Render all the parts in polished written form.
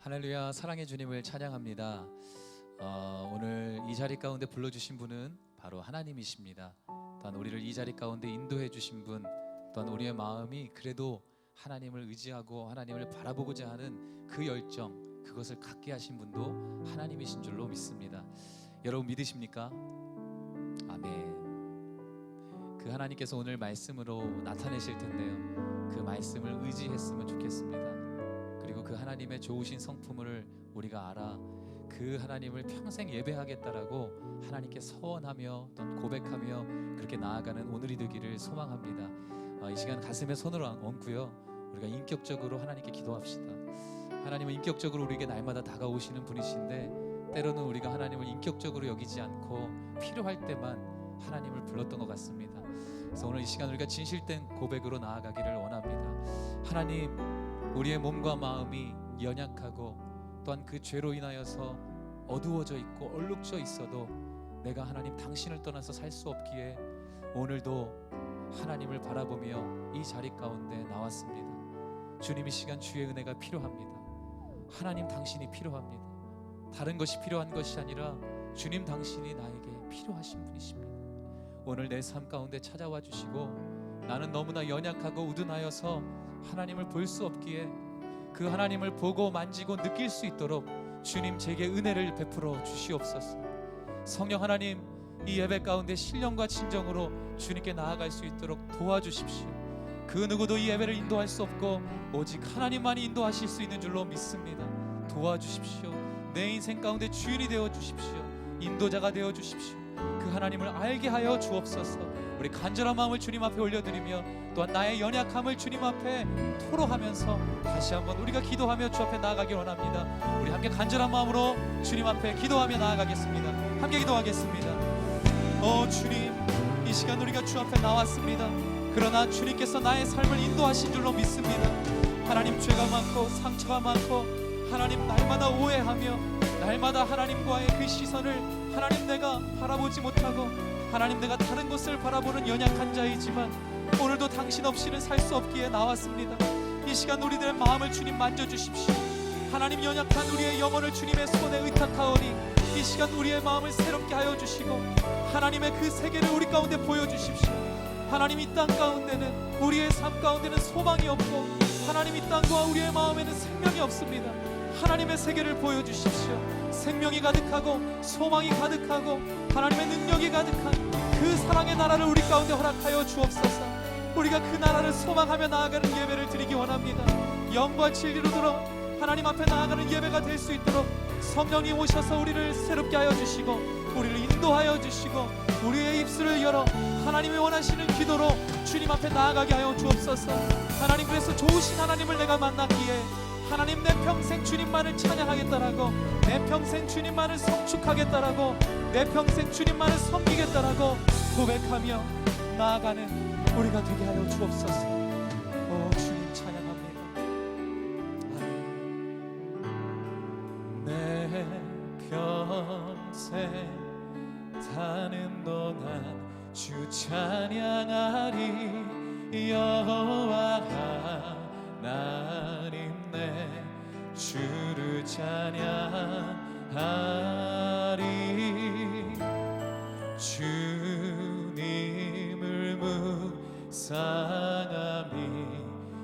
할렐루야, 사랑의 주님을 찬양합니다. 오늘 이 자리 가운데 불러주신 분은 바로 하나님이십니다. 또한 우리를 이 자리 가운데 인도해 주신 분, 또한 우리의 마음이 그래도 하나님을 의지하고 하나님을 바라보고자 하는 그 열정, 그것을 갖게 하신 분도 하나님이신 줄로 믿습니다. 여러분 믿으십니까? 아멘. 그 하나님께서 오늘 말씀으로 나타내실 텐데요, 그 말씀을 의지했으면 좋겠습니다. 그리고 그 하나님의 좋으신 성품을 우리가 알아 그 하나님을 평생 예배하겠다라고 하나님께 서원하며 또 고백하며 그렇게 나아가는 오늘이 되기를 소망합니다. 이 시간 가슴에 손을 얹고요, 우리가 인격적으로 하나님께 기도합시다. 하나님은 인격적으로 우리에게 날마다 다가오시는 분이신데, 때로는 우리가 하나님을 인격적으로 여기지 않고 필요할 때만 하나님을 불렀던 것 같습니다. 그래서 오늘 이 시간 우리가 진실된 고백으로 나아가기를 원합니다. 하나님, 우리의 몸과 마음이 연약하고 또한 그 죄로 인하여서 어두워져 있고 얼룩져 있어도 내가 하나님 당신을 떠나서 살 수 없기에 오늘도 하나님을 바라보며 이 자리 가운데 나왔습니다. 주님, 이 시간 주의 은혜가 필요합니다. 하나님 당신이 필요합니다. 다른 것이 필요한 것이 아니라 주님 당신이 나에게 필요하신 분이십니다. 오늘 내 삶 가운데 찾아와 주시고, 나는 너무나 연약하고 우둔하여서 하나님을 볼 수 없기에 그 하나님을 보고 만지고 느낄 수 있도록 주님 제게 은혜를 베풀어 주시옵소서. 성령 하나님, 이 예배 가운데 신령과 진정으로 주님께 나아갈 수 있도록 도와주십시오. 그 누구도 이 예배를 인도할 수 없고 오직 하나님만이 인도하실 수 있는 줄로 믿습니다. 도와주십시오. 내 인생 가운데 주인이 되어 주십시오. 인도자가 되어 주십시오. 그 하나님을 알게 하여 주옵소서. 우리 간절한 마음을 주님 앞에 올려드리며 또한 나의 연약함을 주님 앞에 토로하면서 다시 한번 우리가 기도하며 주 앞에 나아가길 원합니다. 우리 함께 간절한 마음으로 주님 앞에 기도하며 나아가겠습니다. 함께 기도하겠습니다. 주님, 이 시간 우리가 주 앞에 나왔습니다. 그러나 주님께서 나의 삶을 인도하신 줄로 믿습니다. 하나님, 죄가 많고 상처가 많고 하나님 날마다 오해하며 날마다 하나님과의 그 시선을 하나님 내가 바라보지 못하고 하나님 내가 다른 곳을 바라보는 연약한 자이지만 오늘도 당신 없이는 살 수 없기에 나왔습니다. 이 시간 우리들의 마음을 주님 만져주십시오. 하나님, 연약한 우리의 영혼을 주님의 손에 의탁하오니 이 시간 우리의 마음을 새롭게 하여 주시고 하나님의 그 세계를 우리 가운데 보여주십시오. 하나님, 이 땅 가운데는 우리의 삶 가운데는 소망이 없고 하나님, 이 땅과 우리의 마음에는 생명이 없습니다. 하나님의 세계를 보여주십시오. 생명이 가득하고 소망이 가득하고 하나님의 능력이 가득한 그 사랑의 나라를 우리 가운데 허락하여 주옵소서. 우리가 그 나라를 소망하며 나아가는 예배를 드리기 원합니다. 영과 진리로 들어 하나님 앞에 나아가는 예배가 될 수 있도록 성령이 오셔서 우리를 새롭게 하여 주시고 우리를 인도하여 주시고 우리의 입술을 열어 하나님이 원하시는 기도로 주님 앞에 나아가게 하여 주옵소서. 하나님, 그래서 좋으신 하나님을 내가 만났기에 하나님, 내 평생 주님만을 찬양하겠다라고, 내 평생 주님만을 성축하겠다라고, 내 평생 주님만을 섬기겠다라고 고백하며 나아가는 우리가 되게 하여 주옵소서. 주님 찬양합니다. 아멘. 내 평생 사는 동안 주 찬양하리. 여호와 하나님 내 주를 찬양하리. 주님을 묵상함이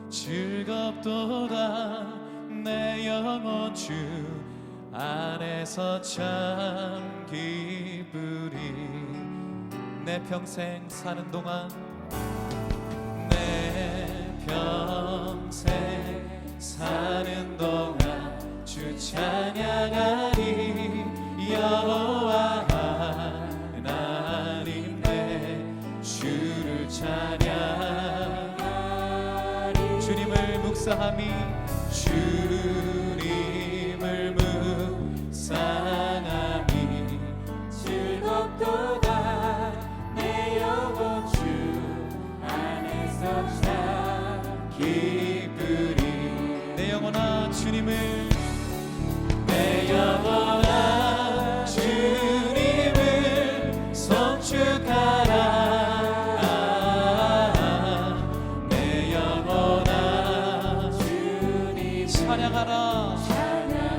즐겁도다. 내 영혼 주 안에서 참 기쁘리. 내 평생 사는 동안 내 평생 사는 동안 주 찬양하리. 여호와 하나님 내 주를 찬양하리. 주님을 묵상함이 주님을 묵상함이 즐겁도다. 내 영혼 주 안에서 참 기쁘리. 내 영혼아 주님을, 내 영혼아 주님을 성축하라. 내 영혼아 주님 찬양하라. 찬양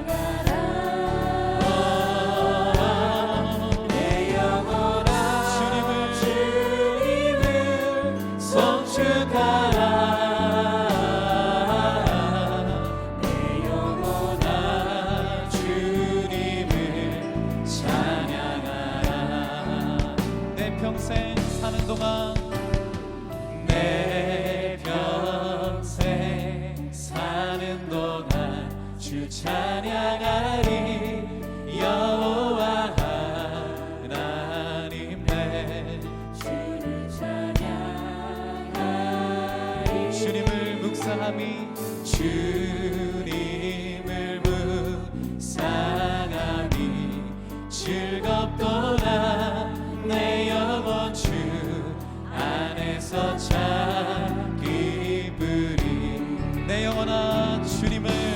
사는 동안 주 찬양하리. 여호와 하나님 내 주를 찬양하리. 주님을 묵상함이 주님을 묵상함이 즐겁도다. 내 영혼 주 안에서 참 기쁘리. 내 영혼아 주님을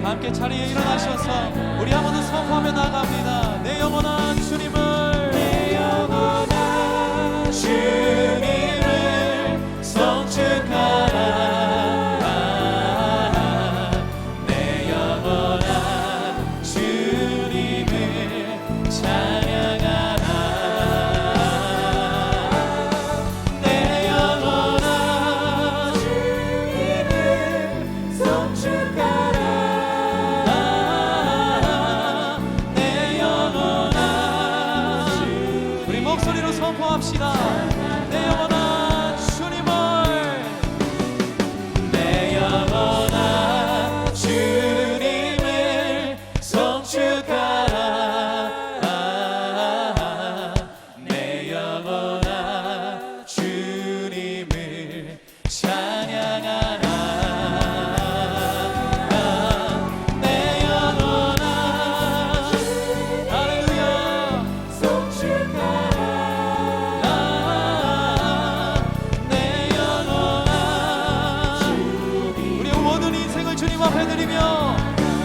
함께 자리에 일어나셔서 우리 한번 선포하며 나갑니다. 내 영혼아 주님을, 내 영혼아 주님을 성축하라. 내 영혼아 주님을 찬양하라. 내 영혼아 주님을 성축하라. 목소리로 선포합시다. 내 영혼아 주님을, 내 영혼아 주님을 성축하라. 내 영혼아 주님을 찬양하라. 내 영혼아 할렐루야 성축하라. 주님 앞에 드리며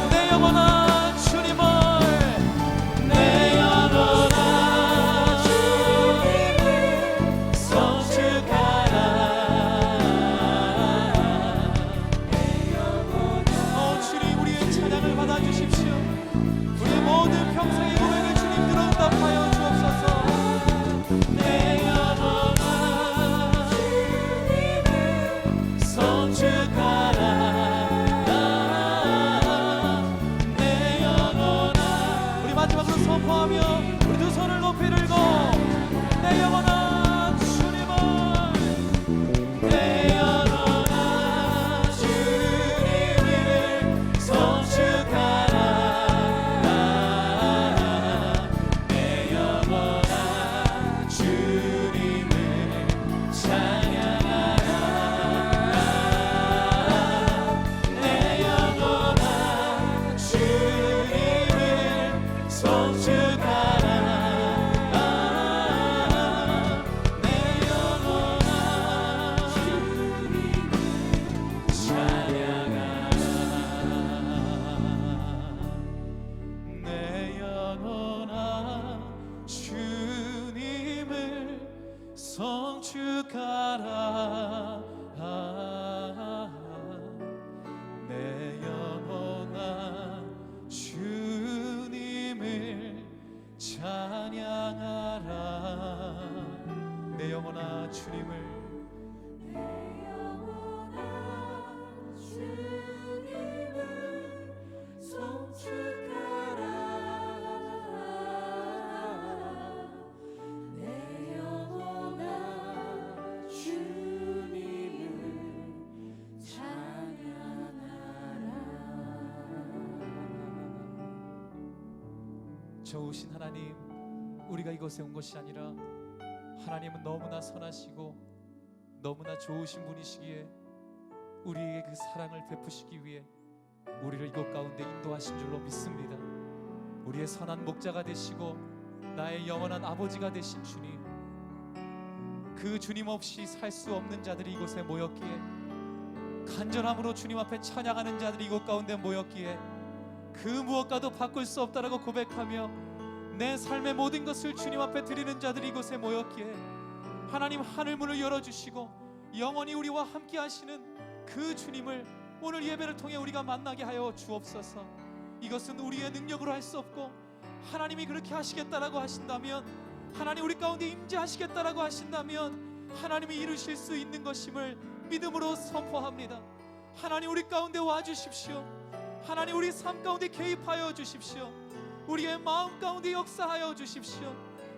내 영혼아 주님을, 내 영혼아 주님을 성축하라. 내 영혼아 주님 우리의 찬양을 받아주십시오. 우리의 모든 평생의 고백을 주님으로 응답하여 주옵소서. 내 영혼아 주님을 성축하라. 선포하며 우리 두 손을 높이 들고 내 영혼아 주님을, 내 영혼아 주님을 성축하라. 내 영혼아 주님을 찬양하라. 내 영혼아 주님을 성축하라. 내 영혼아 주님을 찬양하라. 내 영혼아 주님을 성축하라. 내 영혼아 주님을 찬양하라. 내 영혼아 주님을, 내 영혼아 주님을 성축하라. 내 영혼아 주님을 찬양하라. 좋으신 하나님, 우리가 이곳에 온 것이 아니라 하나님은 너무나 선하시고 너무나 좋으신 분이시기에 우리에게 그 사랑을 베푸시기 위해 우리를 이곳 가운데 인도하신 줄로 믿습니다. 우리의 선한 목자가 되시고 나의 영원한 아버지가 되신 주님, 그 주님 없이 살 수 없는 자들이 이곳에 모였기에, 간절함으로 주님 앞에 찬양하는 자들이 이곳 가운데 모였기에 그 무엇과도 바꿀 수 없다라고 고백하며 내 삶의 모든 것을 주님 앞에 드리는 자들이 이곳에 모였기에 하나님 하늘 문을 열어주시고 영원히 우리와 함께 하시는 그 주님을 오늘 예배를 통해 우리가 만나게 하여 주옵소서. 이것은 우리의 능력으로 할 수 없고 하나님이 그렇게 하시겠다라고 하신다면, 하나님 우리 가운데 임재하시겠다라고 하신다면 하나님이 이루실 수 있는 것임을 믿음으로 선포합니다. 하나님 우리 가운데 와주십시오. 하나님 우리 삶 가운데 개입하여 주십시오. 우리의 마음 가운데 역사하여 주십시오.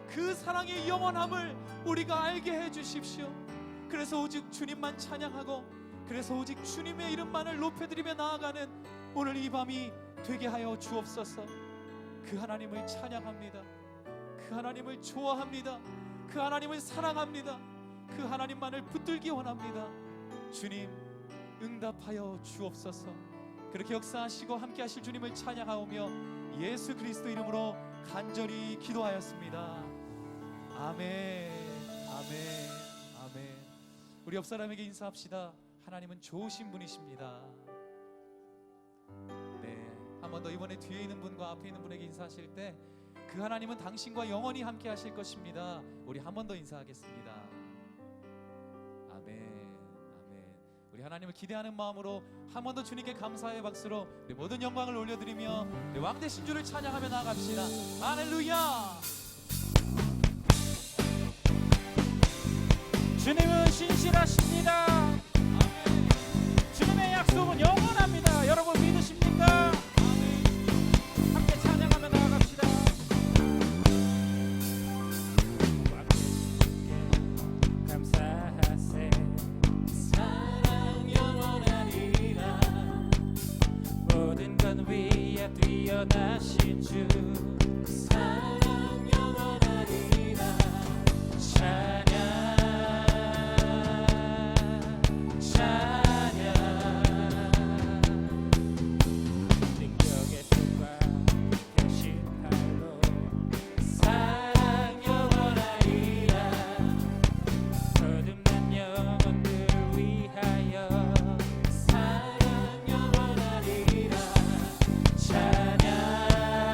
그 사랑의 영원함을 우리가 알게 해 주십시오. 그래서 오직 주님만 찬양하고, 그래서 오직 주님의 이름만을 높여드리며 나아가는 오늘 이 밤이 되게 하여 주옵소서. 그 하나님을 찬양합니다. 그 하나님을 좋아합니다. 그 하나님을 사랑합니다. 그 하나님만을 붙들기 원합니다. 주님 응답하여 주옵소서. 그렇게 역사하시고 함께 하실 주님을 찬양하오며 예수 그리스도 이름으로 간절히 기도하였습니다. 아멘, 아멘, 아멘. 우리 옆 사람에게 인사합시다. 하나님은 좋으신 분이십니다. 네, 한 번 더 이번에 뒤에 있는 분과 앞에 있는 분에게 인사하실 때 그 하나님은 당신과 영원히 함께 하실 것입니다. 우리 한 번 더 인사하겠습니다. 아멘, 아멘. 우리 하나님을 기대하는 마음으로 한 번 더 주님께 감사의 박수로 우리 모든 영광을 올려드리며 우리 왕 되신 주를 찬양하며 나아갑시다. 할렐루야. 주님은 신실하십니다. 아멘. 주님의 약속은 영원합니다. 여러분 믿으십니까? 아멘. 함께 찬양하며 나아갑시다. 감사하세. 사랑 영원하리라. 모든 것 위에 뛰어나신 주. 사랑 영원하리라. 찬양 찬양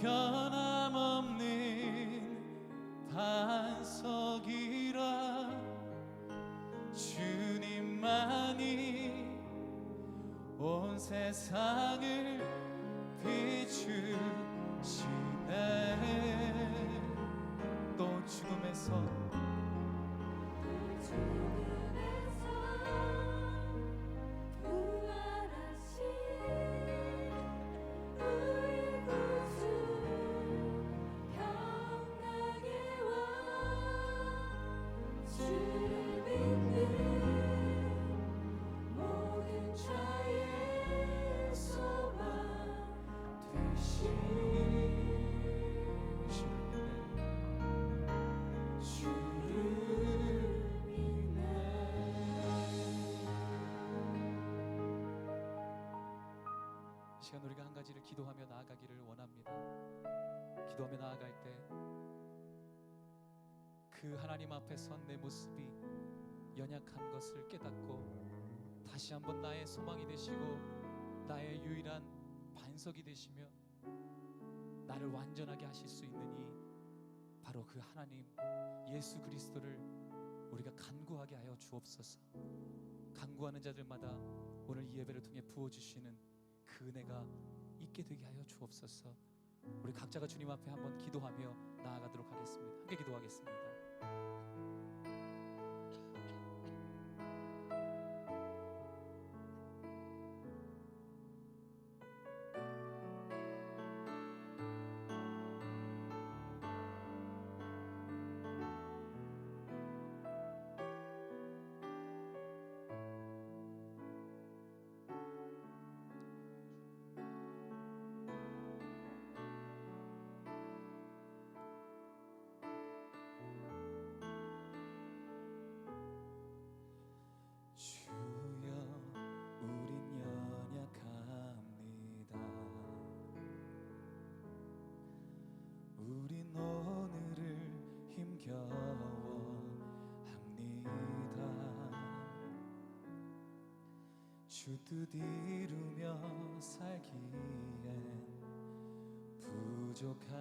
변함없는 반석이라 주님만이 온 세상을 비추시네. 또 죽음에서 부활하신 우리 구주 평강의 왕 주를 믿는 모든 자의 소망 되신 이 시간 우리가 한 가지를 기도하며 나아가기를 원합니다. 기도하며 나아갈 때 그 하나님 앞에 선 내 모습이 연약한 것을 깨닫고 다시 한번 나의 소망이 되시고 나의 유일한 반석이 되시며 나를 완전하게 하실 수 있는 이 바로 그 하나님 예수 그리스도를 우리가 간구하게 하여 주옵소서. 간구하는 자들마다 오늘 이 예배를 통해 부어주시는 그 은혜가 있게 되게 하여 주옵소서. 우리 각자가 주님 앞에 한번 기도하며 나아가도록 하겠습니다. 함께 기도하겠습니다. 주여 우린 연약합니다. 우린 오늘을 힘겨워합니다. 주 뜻 이루며 살기엔 부족합니다.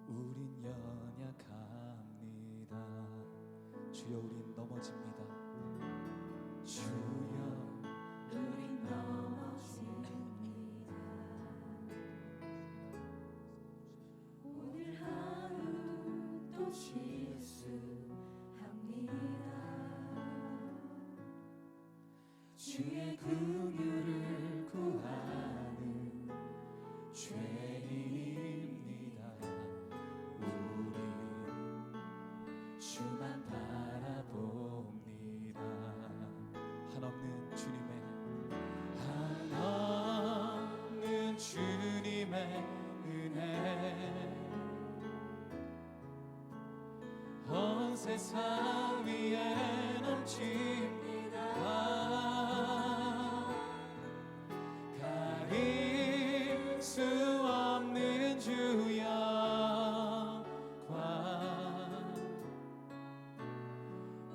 우린 연약합니다. 주여 우린 넘어집니다. 주여 우린 넘어집니다. 오늘 하루 또 실수합니다. 주의 긍휼을 구하는 죄인입니다. 우린 주만 바라봅니다. 한없는 주님의 은혜 온 세상 위에 넘칩니다. 가릴 수 없는 주 영광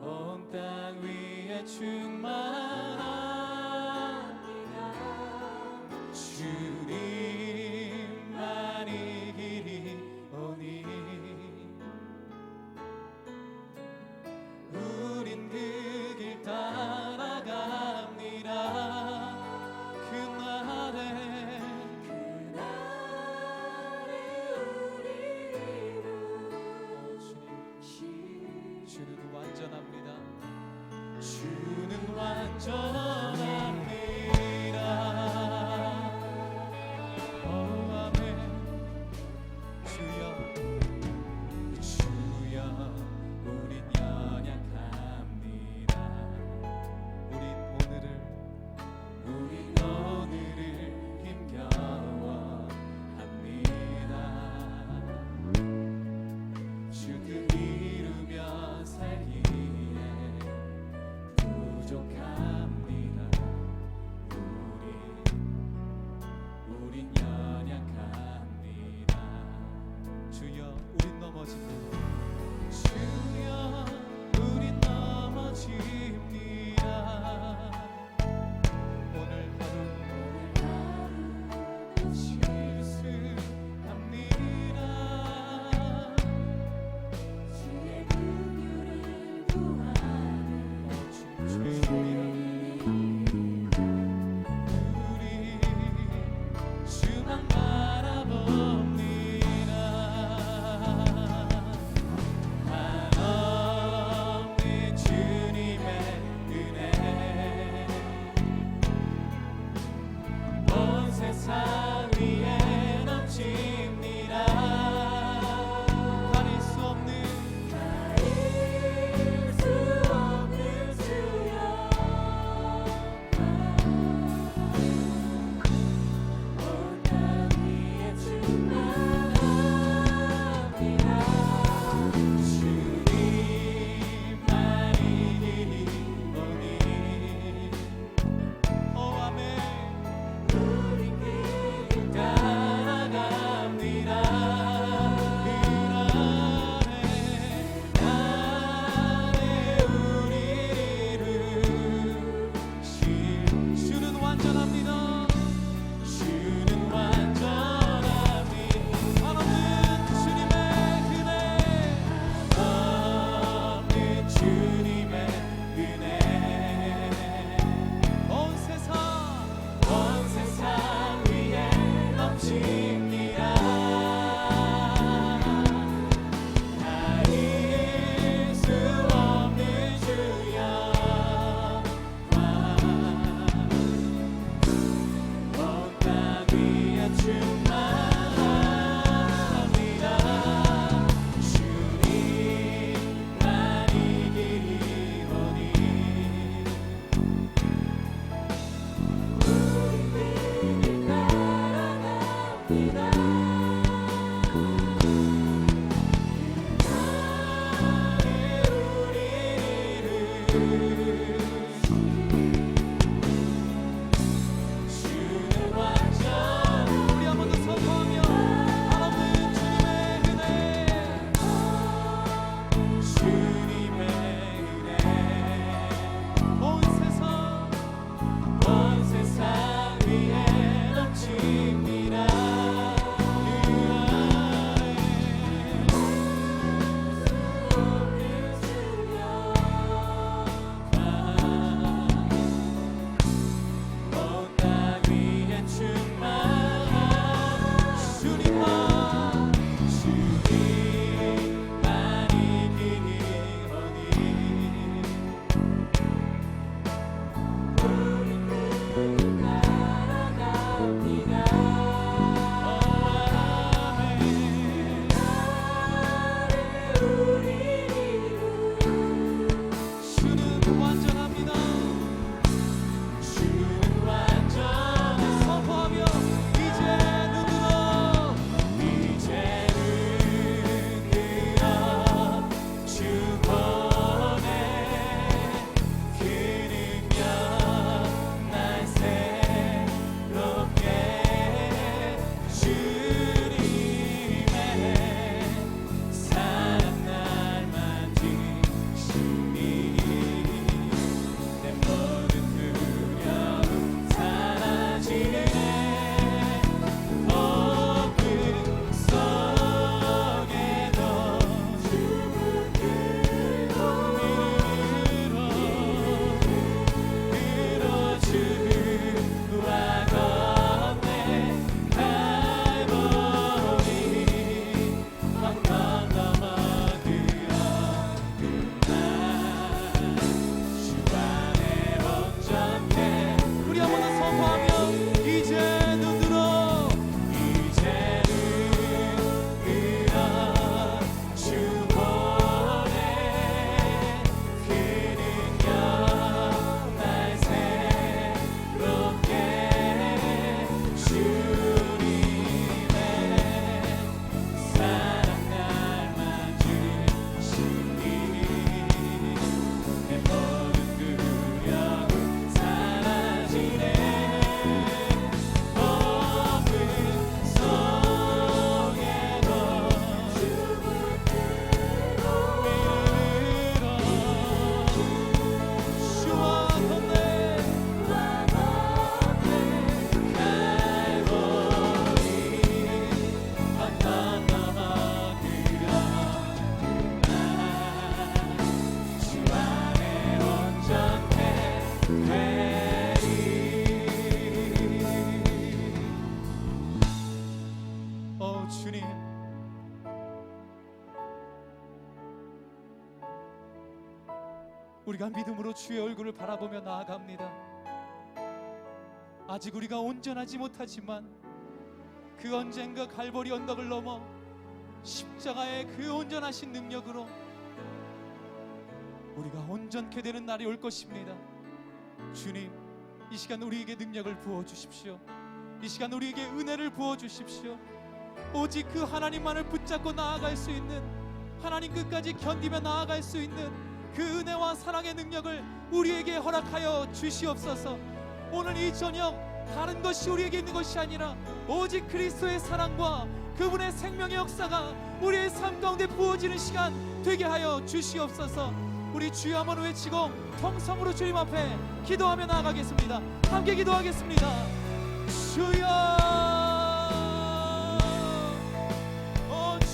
온 땅 위에 충만합니다. 주님만이 길이 오니 우린 그 길 따라 우리가 믿음으로 주의 얼굴을 바라보며 나아갑니다. 아직 우리가 온전하지 못하지만 그 언젠가 갈보리 언덕을 넘어 십자가의 그 온전하신 능력으로 우리가 온전케 되는 날이 올 것입니다. 주님, 이 시간 우리에게 능력을 부어주십시오. 이 시간 우리에게 은혜를 부어주십시오. 오직 그 하나님만을 붙잡고 나아갈 수 있는, 하나님 끝까지 견디며 나아갈 수 있는 그 은혜와 사랑의 능력을 우리에게 허락하여 주시옵소서. 오늘 이 저녁 다른 것이 우리에게 있는 것이 아니라 오직 그리스도의 사랑과 그분의 생명의 역사가 우리의 삶 가운데 부어지는 시간 되게 하여 주시옵소서. 우리 주여 한번 외치고 통성으로 주님 앞에 기도하며 나아가겠습니다. 함께 기도하겠습니다. 주여,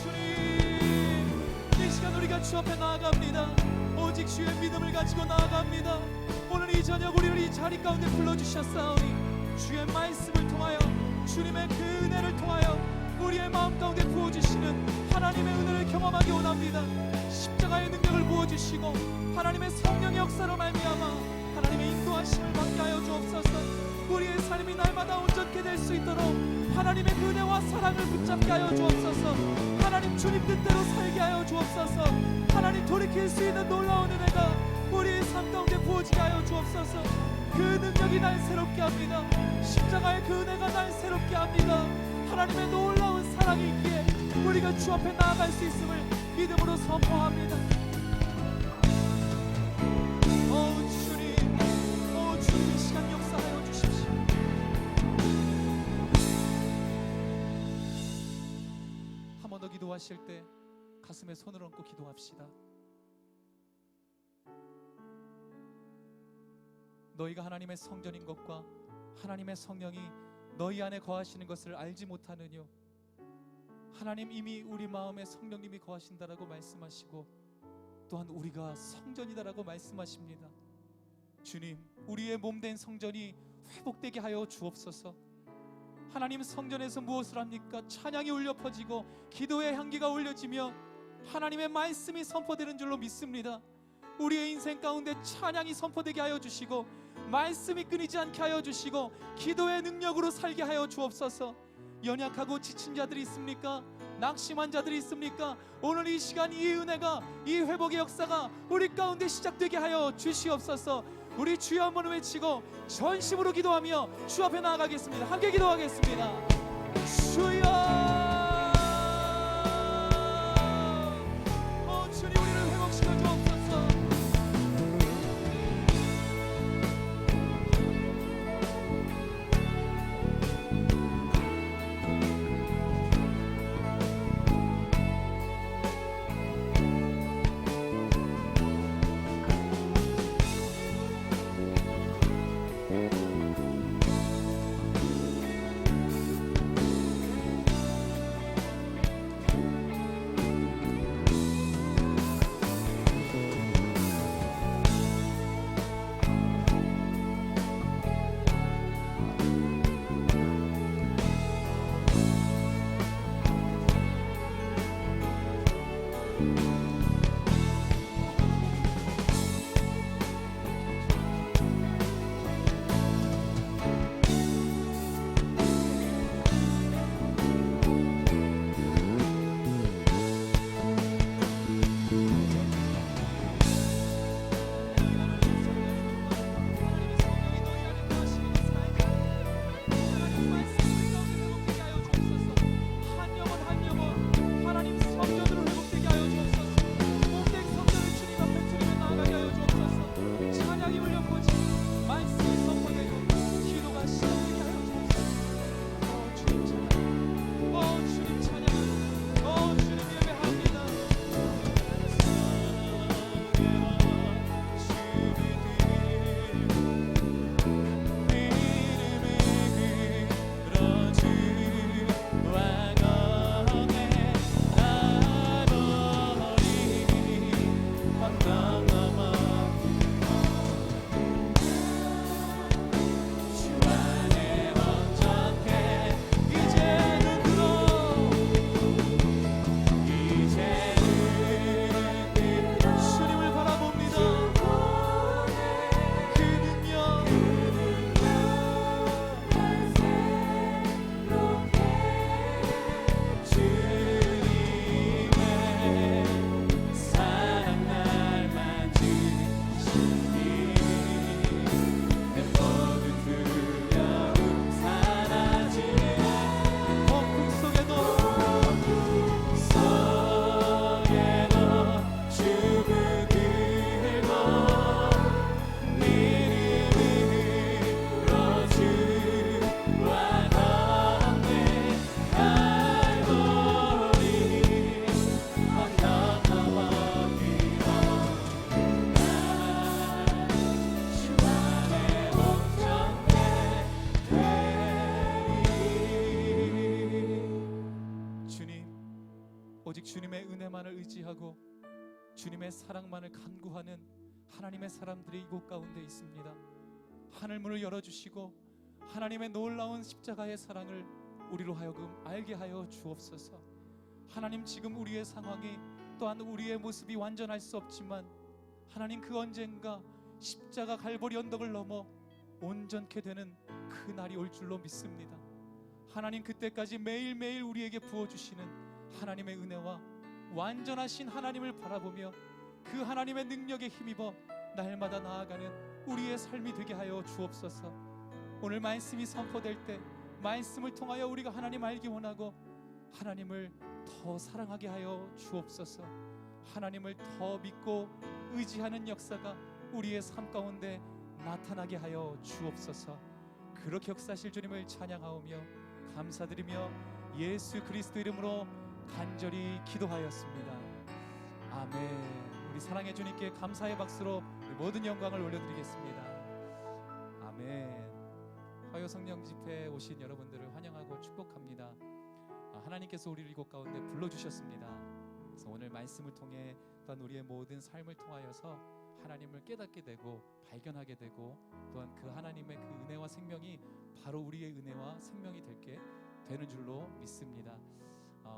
주님, 이 시간 우리가 주 앞에 나아갑니다. 오직 주의 믿음을 가지고 나아갑니다. 오늘 이 저녁 우리를 이 자리 가운데 불러주셨사오니 주의 말씀을 통하여, 주님의 그 은혜를 통하여 우리의 마음 가운데 부어주시는 하나님의 은혜를 경험하기 원합니다. 십자가의 능력을 부어주시고 하나님의 성령의 역사로 말미암아 하나님의 인도하심을 받게 하여 주옵소서. 우리의 삶이 날마다 온전케 될 수 있도록 하나님의 은혜와 사랑을 붙잡게 하여 주옵소서. 하나님 주님 뜻대로 살게 하여 주옵소서. 하나님 돌이킬 수 있는 놀라운 은혜가 우리의 삶 가운데 부어지게 하여 주옵소서. 그 능력이 날 새롭게 합니다. 십자가의 그 은혜가 날 새롭게 합니다. 하나님의 놀라운 사랑이 있기에 우리가 주 앞에 나아갈 수 있음을 믿음으로 선포합니다. 주님, 이 시간 역사하여 주십시오. 한 번 더 기도하실 때 가슴에 손을 얹고 기도합시다. 너희가 하나님의 성전인 것과 하나님의 성령이 너희 안에 거하시는 것을 알지 못하느뇨. 하나님 이미 우리 마음에 성령님이 거하신다라고 말씀하시고 또한 우리가 성전이다라고 말씀하십니다. 주님, 우리의 몸된 성전이 회복되게 하여 주옵소서. 하나님, 성전에서 무엇을 합니까? 찬양이 울려 퍼지고 기도의 향기가 올려지며 하나님의 말씀이 선포되는 줄로 믿습니다. 우리의 인생 가운데 찬양이 선포되게 하여 주시고 말씀이 끊이지 않게 하여 주시고 기도의 능력으로 살게 하여 주옵소서. 연약하고 지친 자들이 있습니까? 낙심한 자들이 있습니까? 오늘 이 시간 이 은혜가, 이 회복의 역사가 우리 가운데 시작되게 하여 주시옵소서. 우리 주여 한번 외치고 전심으로 기도하며 주 앞에 나아가겠습니다. 함께 기도하겠습니다. 주여, 주님 우리를 회복시켜 주옵소서. 오직 주님의 은혜만을 의지하고 주님의 사랑만을 간구하는 하나님의 사람들이 이곳 가운데 있습니다. 하늘문을 열어주시고 하나님의 놀라운 십자가의 사랑을 우리로 하여금 알게 하여 주옵소서. 하나님, 지금 우리의 상황이 또한 우리의 모습이 완전할 수 없지만 하나님, 그 언젠가 십자가 갈보리 언덕을 넘어 온전케 되는 그 날이 올 줄로 믿습니다. 하나님, 그때까지 매일매일 우리에게 부어주시는 하나님의 은혜와 완전하신 하나님을 바라보며 그 하나님의 능력에 힘입어 날마다 나아가는 우리의 삶이 되게 하여 주옵소서. 오늘 말씀이 선포될 때 말씀을 통하여 우리가 하나님 알기 원하고 하나님을 더 사랑하게 하여 주옵소서. 하나님을 더 믿고 의지하는 역사가 우리의 삶 가운데 나타나게 하여 주옵소서. 그렇게 역사하실 주님을 찬양하오며 감사드리며 예수 그리스도 이름으로 간절히 기도하였습니다. 아멘. 우리 사랑의 주님께 감사의 박수로 모든 영광을 올려드리겠습니다. 아멘. 화요 성령 집회에 오신 여러분들을 환영하고 축복합니다. 하나님께서 우리를 이곳 가운데 불러주셨습니다. 그래서 오늘 말씀을 통해 또한 우리의 모든 삶을 통하여서 하나님을 깨닫게 되고 발견하게 되고 또한 그 하나님의 그 은혜와 생명이 바로 우리의 은혜와 생명이 되는 줄로 믿습니다.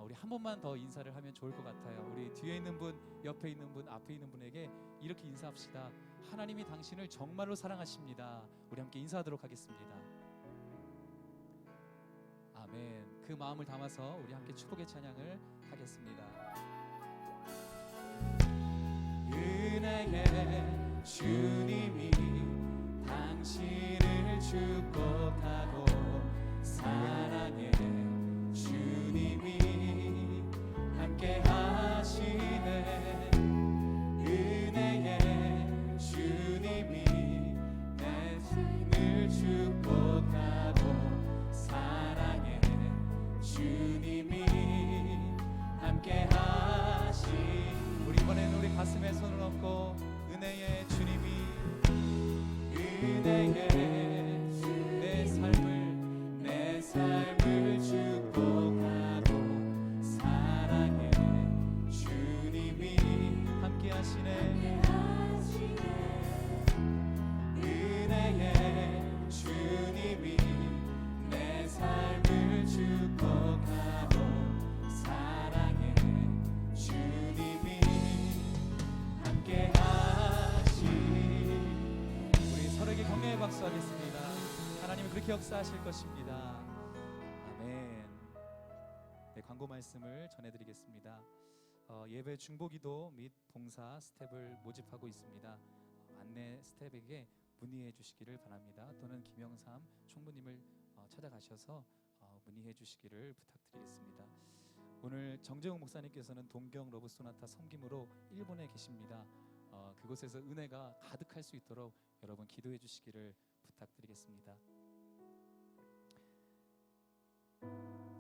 우리 한 번만 더 인사를 하면 좋을 것 같아요. 우리 뒤에 있는 분, 옆에 있는 분, 앞에 있는 분에게 이렇게 인사합시다. 하나님이 당신을 정말로 사랑하십니다. 우리 함께 인사하도록 하겠습니다. 아멘. 그 마음을 담아서 우리 함께 축복의 찬양을 하겠습니다. 은혜의 주님이 당신을 축복하고 사랑의 주님이 함께 하시네. 은혜의 주님이 내 삶을 축복하고 사랑의 주님이 함께 하시. 우리 이번에는 우리 가슴에 손을 얹고 은혜의 주님이 은혜의 내 삶을 축복하고 사랑의 주님이 함께 하시네. 은혜의 주님이 내 삶을 축복하고 사랑의 주님이 함께 하시. 우리 서로에게 격려의 박수 하겠습니다. 하나님은 그렇게 역사하실 것입니다. 아멘. 네, 광고 말씀을 전해드리겠습니다. 예배 중보기도 및 봉사 스텝을 모집하고 있습니다. 안내 스텝에게 문의해 주시기를 바랍니다. 또는 김영삼 총무님을 찾아가셔서 문의해 주시기를 부탁드리겠습니다. 오늘 정재웅 목사님께서는 동경 러브 소나타 섬김으로 일본에 계십니다. 그곳에서 은혜가 가득할 수 있도록 여러분 기도해 주시기를 부탁드리겠습니다.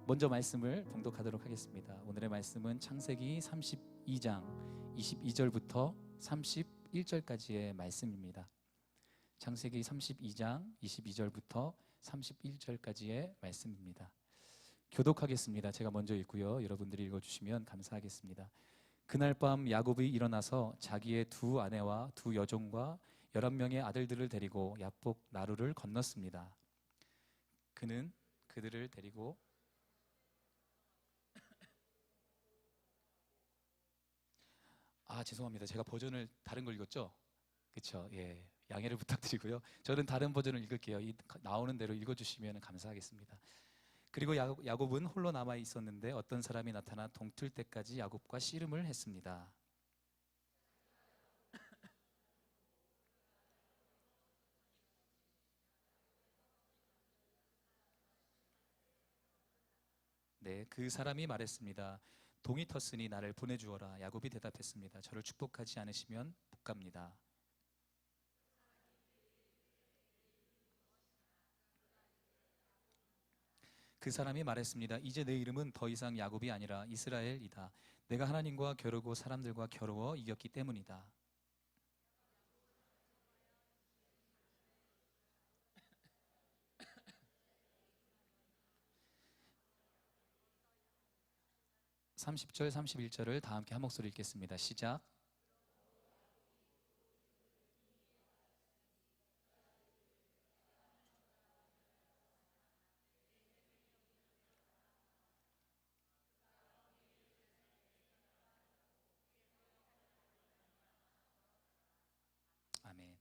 먼저 말씀을 봉독하도록 하겠습니다. 오늘의 말씀은 창세기 32장 22절부터 31절까지의 말씀입니다. 창세기 32장 22절부터 31절까지의 말씀입니다. 교독하겠습니다. 제가 먼저 읽고요. 여러분들이 읽어주시면 감사하겠습니다. 그날 밤 야곱이 일어나서 자기의 두 아내와 두 여종과 11명의 아들들을 데리고 야복 나루를 건넜습니다. 그는 그들을 데리고 죄송합니다. 제가 버전을 다른 걸 읽었죠? 그렇죠? 예, 양해를 부탁드리고요. 저는 다른 버전을 읽을게요. 나오는 대로 읽어주시면 감사하겠습니다. 그리고 야곱은 홀로 남아 있었는데 어떤 사람이 나타나 동틀 때까지 야곱과 씨름을 했습니다. 네, 그 사람이 말했습니다. 동이 텄으니 나를 보내주어라. 야곱이 대답했습니다. 저를 축복하지 않으시면 못 갑니다. 그 사람이 말했습니다. 이제 내 이름은 더 이상 야곱이 아니라 이스라엘이다. 내가 하나님과 겨루고 사람들과 겨루어 이겼기 때문이다. 30절, 31절을 다 함께 한 목소리 읽겠습니다. 시작. 아멘.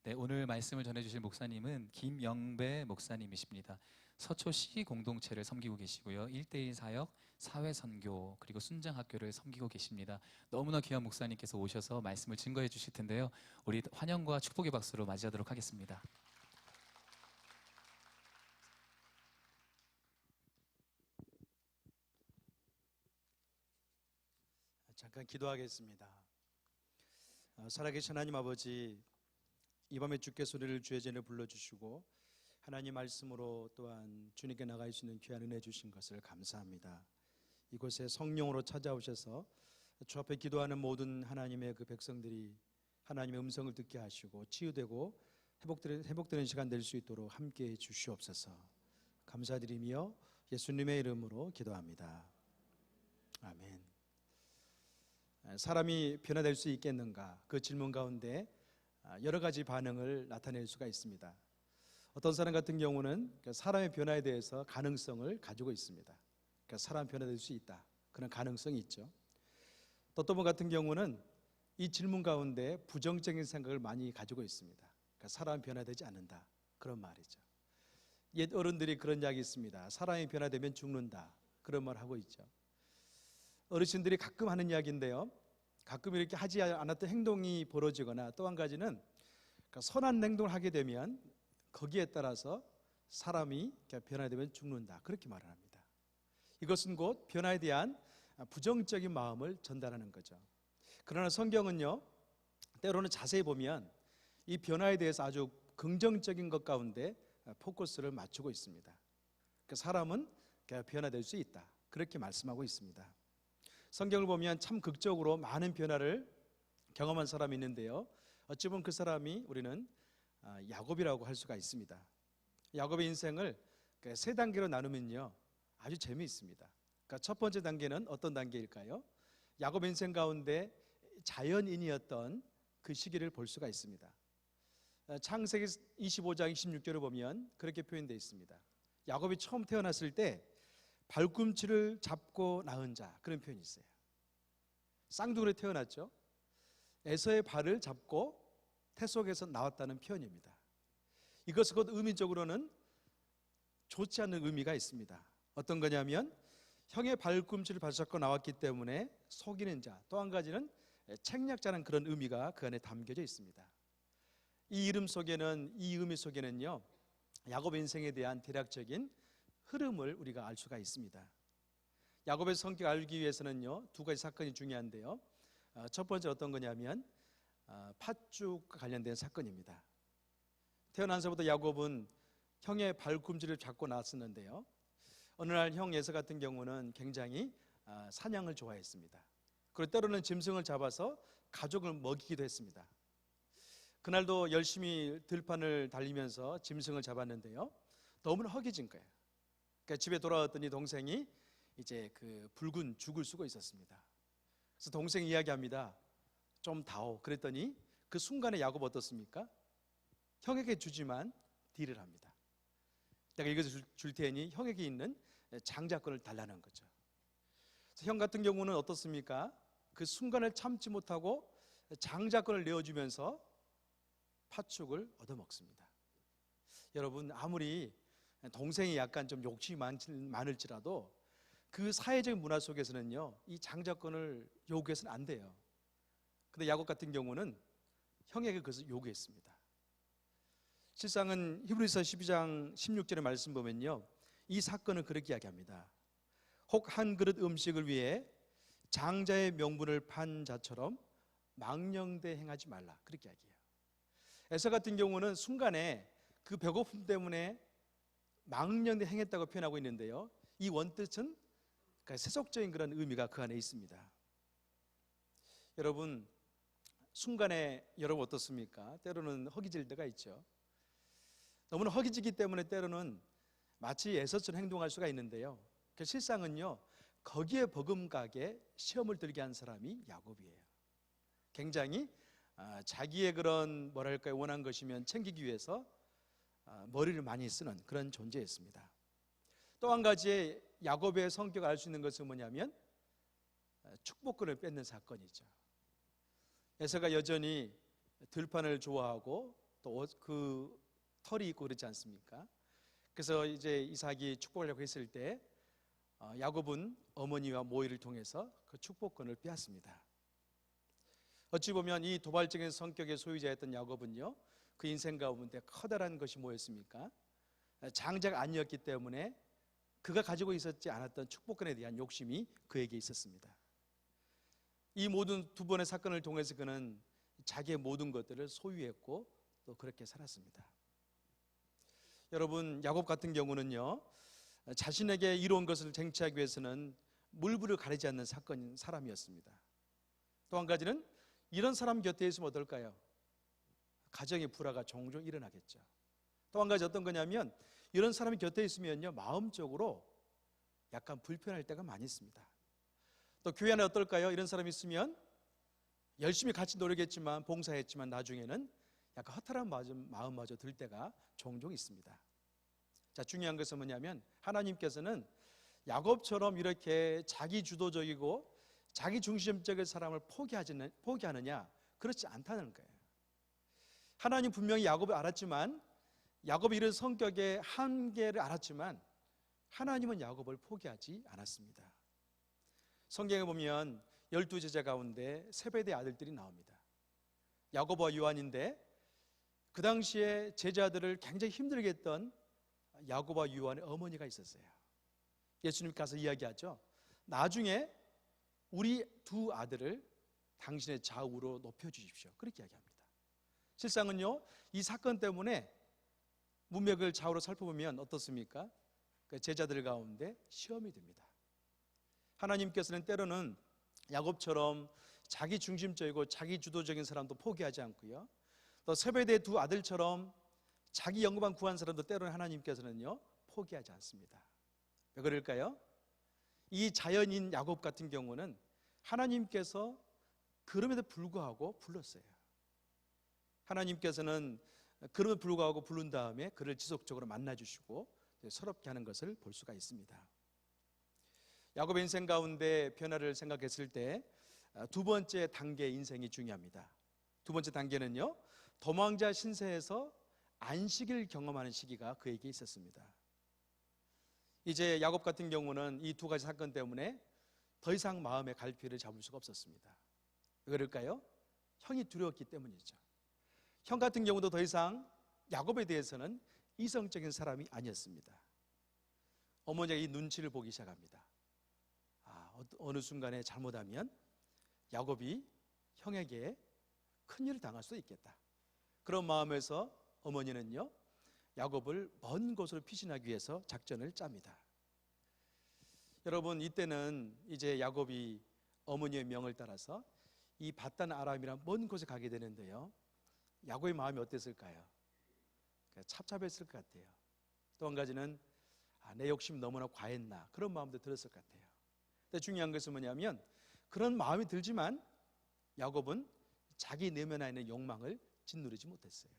네, 오늘 말씀을 전해주실 목사님은 김영배 목사님이십니다. 서초시 공동체를 섬기고 계시고요. 1:1 사역, 사회 선교, 그리고 순장학교를 섬기고 계십니다. 너무나 귀한 목사님께서 오셔서 말씀을 증거해 주실 텐데요. 우리 환영과 축복의 박수로 맞이하도록 하겠습니다. 잠깐 기도하겠습니다. 살아계신 하나님 아버지, 이 밤에 주께서 우리를 주의 전에 불러주시고 하나님 말씀으로 또한 주님께 나갈 수 있는 귀한 은혜 주신 것을 감사합니다. 이곳에 성령으로 찾아오셔서 주 앞에 기도하는 모든 하나님의 그 백성들이 하나님의 음성을 듣게 하시고 치유되고 회복되는 시간 될 수 있도록 함께해 주시옵소서. 감사드리며 예수님의 이름으로 기도합니다. 아멘. 사람이 변화될 수 있겠는가? 그 질문 가운데 여러 가지 반응을 나타낼 수가 있습니다. 어떤 사람 같은 경우는 사람의 변화에 대해서 가능성을 가지고 있습니다. 그러니까 사람 변화될 수 있다, 그런 가능성이 있죠. 또 어떤 분 같은 경우는 이 질문 가운데 부정적인 생각을 많이 가지고 있습니다. 그러니까 사람 변화되지 않는다, 그런 말이죠. 옛 어른들이 그런 이야기 있습니다. 사람이 변화되면 죽는다, 그런 말 하고 있죠. 어르신들이 가끔 하는 이야기인데요, 가끔 이렇게 하지 않았던 행동이 벌어지거나 또 한 가지는 선한 행동을 하게 되면 거기에 따라서 사람이 변화되면 죽는다, 그렇게 말을 합니다. 이것은 곧 변화에 대한 부정적인 마음을 전달하는 거죠. 그러나 성경은요, 때로는 자세히 보면 이 변화에 대해서 아주 긍정적인 것 가운데 포커스를 맞추고 있습니다. 사람은 변화될 수 있다, 그렇게 말씀하고 있습니다. 성경을 보면 참 극적으로 많은 변화를 경험한 사람이 있는데요, 어찌 보면 그 사람이 우리는 야곱이라고 할 수가 있습니다. 야곱의 인생을 세 단계로 나누면요, 아주 재미있습니다. 그러니까 첫 번째 단계는 어떤 단계일까요? 야곱의 인생 가운데 자연인이었던 그 시기를 볼 수가 있습니다. 창세기 25장 26절을 보면 그렇게 표현되어 있습니다. 야곱이 처음 태어났을 때 발꿈치를 잡고 낳은 자, 그런 표현이 있어요. 쌍둥이로 태어났죠. 에서의 발을 잡고 태 속에서 나왔다는 표현입니다. 이것은 곧 의미적으로는 좋지 않은 의미가 있습니다. 어떤 거냐면 형의 발꿈치를 발잡고 나왔기 때문에 속이는 자, 또 한 가지는 책략자는 그런 의미가 그 안에 담겨져 있습니다. 이 이름 속에는, 이 의미 속에는요, 야곱의 인생에 대한 대략적인 흐름을 우리가 알 수가 있습니다. 야곱의 성격을 알기 위해서는요, 두 가지 사건이 중요한데요, 첫 번째 어떤 거냐면 팥죽과 관련된 사건입니다. 태어나서부터 야곱은 형의 발꿈치를 잡고 낳았었는데요, 어느 날 형 에서 같은 경우는 굉장히 사냥을 좋아했습니다. 그리고 때로는 짐승을 잡아서 가족을 먹이기도 했습니다. 그날도 열심히 들판을 달리면서 짐승을 잡았는데요, 너무나 허기진 거예요. 그러니까 집에 돌아왔더니 동생이 이제 그 붉은 죽을 쓰고 있었습니다. 그래서 동생이 이야기합니다. 좀 다오. 그랬더니 그 순간에 야곱 어떻습니까? 형에게 주지만 딜을 합니다. 내가 이것을 줄 테니 형에게 있는 장자권을 달라는 거죠. 그래서 형 같은 경우는 어떻습니까? 그 순간을 참지 못하고 장자권을 내어주면서 팥죽을 얻어먹습니다. 여러분, 아무리 동생이 약간 좀 욕심이 많을지라도 그 사회적인 문화 속에서는요, 이 장자권을 요구해서는 안 돼요. 근데 야곱 같은 경우는 형에게 그것을 요구했습니다. 실상은 히브리서 12장 16절의 말씀 보면요, 이 사건을 그렇게 이야기합니다. 혹 한 그릇 음식을 위해 장자의 명분을 판 자처럼 망령되 행하지 말라, 그렇게 이야기해요. 에서 같은 경우는 순간에 그 배고픔 때문에 망령되 행했다고 표현하고 있는데요, 이 원뜻은 세속적인 그런 의미가 그 안에 있습니다. 여러분, 순간에 여러분 어떻습니까? 때로는 허기질 때가 있죠. 너무나 허기지기 때문에 때로는 마치 에서처럼 행동할 수가 있는데요, 실상은요, 거기에 버금가게 시험을 들게 한 사람이 야곱이에요. 굉장히 자기의 그런 뭐랄까요, 원한 것이면 챙기기 위해서 머리를 많이 쓰는 그런 존재였습니다. 또 한 가지 야곱의 성격을 알 수 있는 것은 뭐냐면 축복권을 뺏는 사건이죠. 에서가 여전히 들판을 좋아하고 또 그 털이 있고 그렇지 않습니까? 그래서 이제 이삭이 축복하려고 했을 때 야곱은 어머니와 모이를 통해서 그 축복권을 빼앗습니다. 어찌 보면 이 도발적인 성격의 소유자였던 야곱은요, 그 인생 가운데 커다란 것이 뭐였습니까? 장자가 아니었기 때문에 그가 가지고 있었지 않았던 축복권에 대한 욕심이 그에게 있었습니다. 이 모든 두 번의 사건을 통해서 그는 자기의 모든 것들을 소유했고 또 그렇게 살았습니다. 여러분, 야곱 같은 경우는요, 자신에게 이로운 것을 쟁취하기 위해서는 물불을 가리지 않는 사람이었습니다. 또 한 가지는 이런 사람 곁에 있으면 어떨까요? 가정의 불화가 종종 일어나겠죠. 또 한 가지 어떤 거냐면 이런 사람이 곁에 있으면요, 마음적으로 약간 불편할 때가 많이 있습니다. 또 교회 안에 어떨까요? 이런 사람이 있으면 열심히 같이 노력했지만 봉사했지만 나중에는 약간 허탈한 마음마저 들 때가 종종 있습니다. 자, 중요한 것은 뭐냐면 하나님께서는 야곱처럼 이렇게 자기 주도적이고 자기 중심적인 사람을 포기하느냐? 그렇지 않다는 거예요. 하나님 분명히 야곱을 알았지만, 야곱이 이런 성격의 한계를 알았지만 하나님은 야곱을 포기하지 않았습니다. 성경에 보면 12제자 가운데 세베대 아들들이 나옵니다. 야곱과 요한인데 그 당시에 제자들을 굉장히 힘들게 했던 야곱과 요한의 어머니가 있었어요. 예수님 가서 이야기하죠. 나중에 우리 두 아들을 당신의 좌우로 높여주십시오. 그렇게 이야기합니다. 실상은요, 이 사건 때문에 문맥을 좌우로 살펴보면 어떻습니까? 그 제자들 가운데 시험이 됩니다. 하나님께서는 때로는 야곱처럼 자기 중심적이고 자기 주도적인 사람도 포기하지 않고요, 또 세베대 두 아들처럼 자기 영광 구한 사람도 때로는 하나님께서는요 포기하지 않습니다. 왜 그럴까요? 이 자연인 야곱 같은 경우는 하나님께서 그럼에도 불구하고 불렀어요. 하나님께서는 그럼에도 불구하고 부른 다음에 그를 지속적으로 만나주시고 서럽게 하는 것을 볼 수가 있습니다. 야곱의 인생 가운데 변화를 생각했을 때 두 번째 단계의 인생이 중요합니다. 두 번째 단계는요, 도망자 신세에서 안식을 경험하는 시기가 그에게 있었습니다. 이제 야곱 같은 경우는 이 두 가지 사건 때문에 더 이상 마음의 갈피를 잡을 수가 없었습니다. 왜 그럴까요? 형이 두려웠기 때문이죠. 형 같은 경우도 더 이상 야곱에 대해서는 이성적인 사람이 아니었습니다. 어머니가 이 눈치를 보기 시작합니다. 어느 순간에 잘못하면 야곱이 형에게 큰일을 당할 수도 있겠다. 그런 마음에서 어머니는요, 야곱을 먼 곳으로 피신하기 위해서 작전을 짭니다. 여러분, 이때는 이제 야곱이 어머니의 명을 따라서 이 바단 아람이란 먼 곳에 가게 되는데요, 야곱의 마음이 어땠을까요? 찹찹했을 것 같아요. 또 한 가지는 내 욕심 너무나 과했나, 그런 마음도 들었을 것 같아요. 근데 중요한 것은 뭐냐면 그런 마음이 들지만 야곱은 자기 내면 안에 있는 욕망을 짓누르지 못했어요.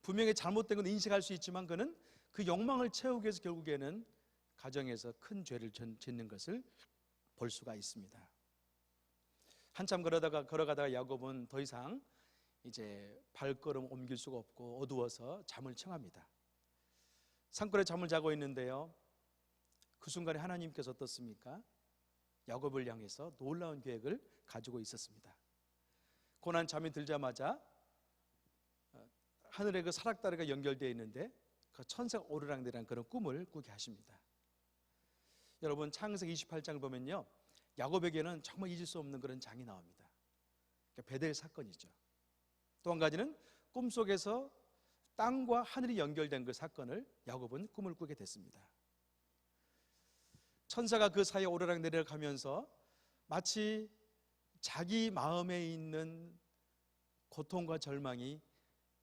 분명히 잘못된 건 인식할 수 있지만 그는 그 욕망을 채우기 위해서 결국에는 가정에서 큰 죄를 짓는 것을 볼 수가 있습니다. 한참 걸어가다가 야곱은 더 이상 이제 발걸음 옮길 수가 없고 어두워서 잠을 청합니다. 산골에 잠을 자고 있는데요, 그 순간에 하나님께서 어떻습니까? 야곱을 향해서 놀라운 계획을 가지고 있었습니다. 고난 잠이 들자마자 하늘에 그 사락다리가 연결되어 있는데 그 천사가 오르락내리락 그런 꿈을 꾸게 하십니다. 여러분, 창세기 28장을 보면요, 야곱에게는 정말 잊을 수 없는 그런 장이 나옵니다. 그러니까 베델 사건이죠. 또 한 가지는 꿈속에서 땅과 하늘이 연결된 그 사건을 야곱은 꿈을 꾸게 됐습니다. 천사가 그 사이에 오르락내리락 하면서 마치 자기 마음에 있는 고통과 절망이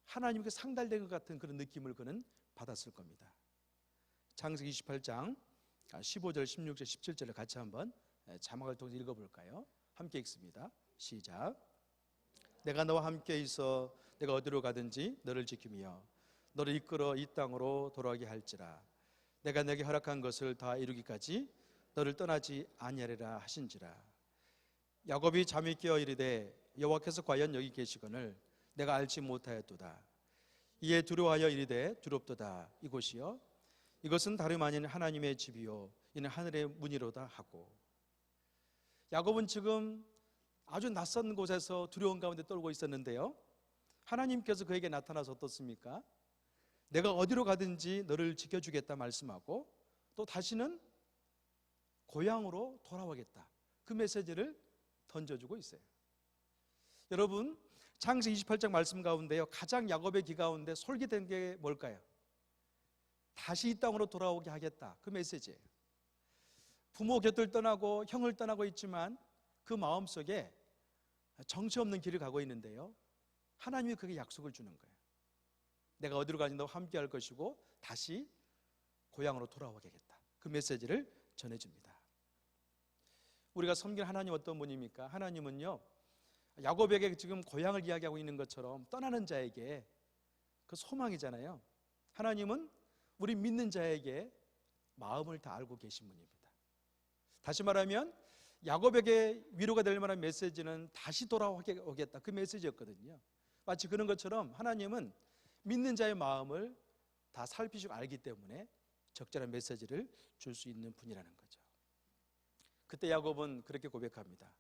하나님께 상달된 것 같은 그런 느낌을 그는 받았을 겁니다. 창세기 28장 15절, 16절, 17절을 같이 한번 자막을 통해서 읽어볼까요? 함께 읽습니다. 시작. 내가 너와 함께 있어 내가 어디로 가든지 너를 지키며 너를 이끌어 이 땅으로 돌아오게 할지라. 내가 내게 허락한 것을 다 이루기까지 너를 떠나지 아니하리라 하신지라. 야곱이 잠이 깨어 이르되 여호와께서 과연 여기 계시거늘 내가 알지 못하였도다. 이에 두려워하여 이르되 두렵도다. 이곳이요 이것은 다름 아닌 하나님의 집이요 이는 하늘의 문이로다 하고. 야곱은 지금 아주 낯선 곳에서 두려운 가운데 떨고 있었는데요, 하나님께서 그에게 나타나서 어떻습니까? 내가 어디로 가든지 너를 지켜주겠다 말씀하고 또 다시는 고향으로 돌아오겠다, 그 메시지를 던져주고 있어요. 여러분, 창세기 28장 말씀 가운데요, 가장 야곱의 귀 가운데 솔깃된 게 뭘까요? 다시 이 땅으로 돌아오게 하겠다, 그 메시지예요. 부모 곁을 떠나고 형을 떠나고 있지만 그 마음속에 정처 없는 길을 가고 있는데요, 하나님이 그게 약속을 주는 거예요. 내가 어디로 가든지 너와 함께 할 것이고 다시 고향으로 돌아오게 하겠다, 그 메시지를 전해줍니다. 우리가 섬기는 하나님 어떤 분입니까? 하나님은요, 야곱에게 지금 고향을 이야기하고 있는 것처럼 떠나는 자에게 그 소망이잖아요. 하나님은 우리 믿는 자에게 마음을 다 알고 계신 분입니다. 다시 말하면 야곱에게 위로가 될 만한 메시지는 다시 돌아오겠다, 그 메시지였거든요. 마치 그런 것처럼 하나님은 믿는 자의 마음을 다 살피시고 알기 때문에 적절한 메시지를 줄 수 있는 분이라는 거죠. 그때 야곱은 그렇게 고백합니다.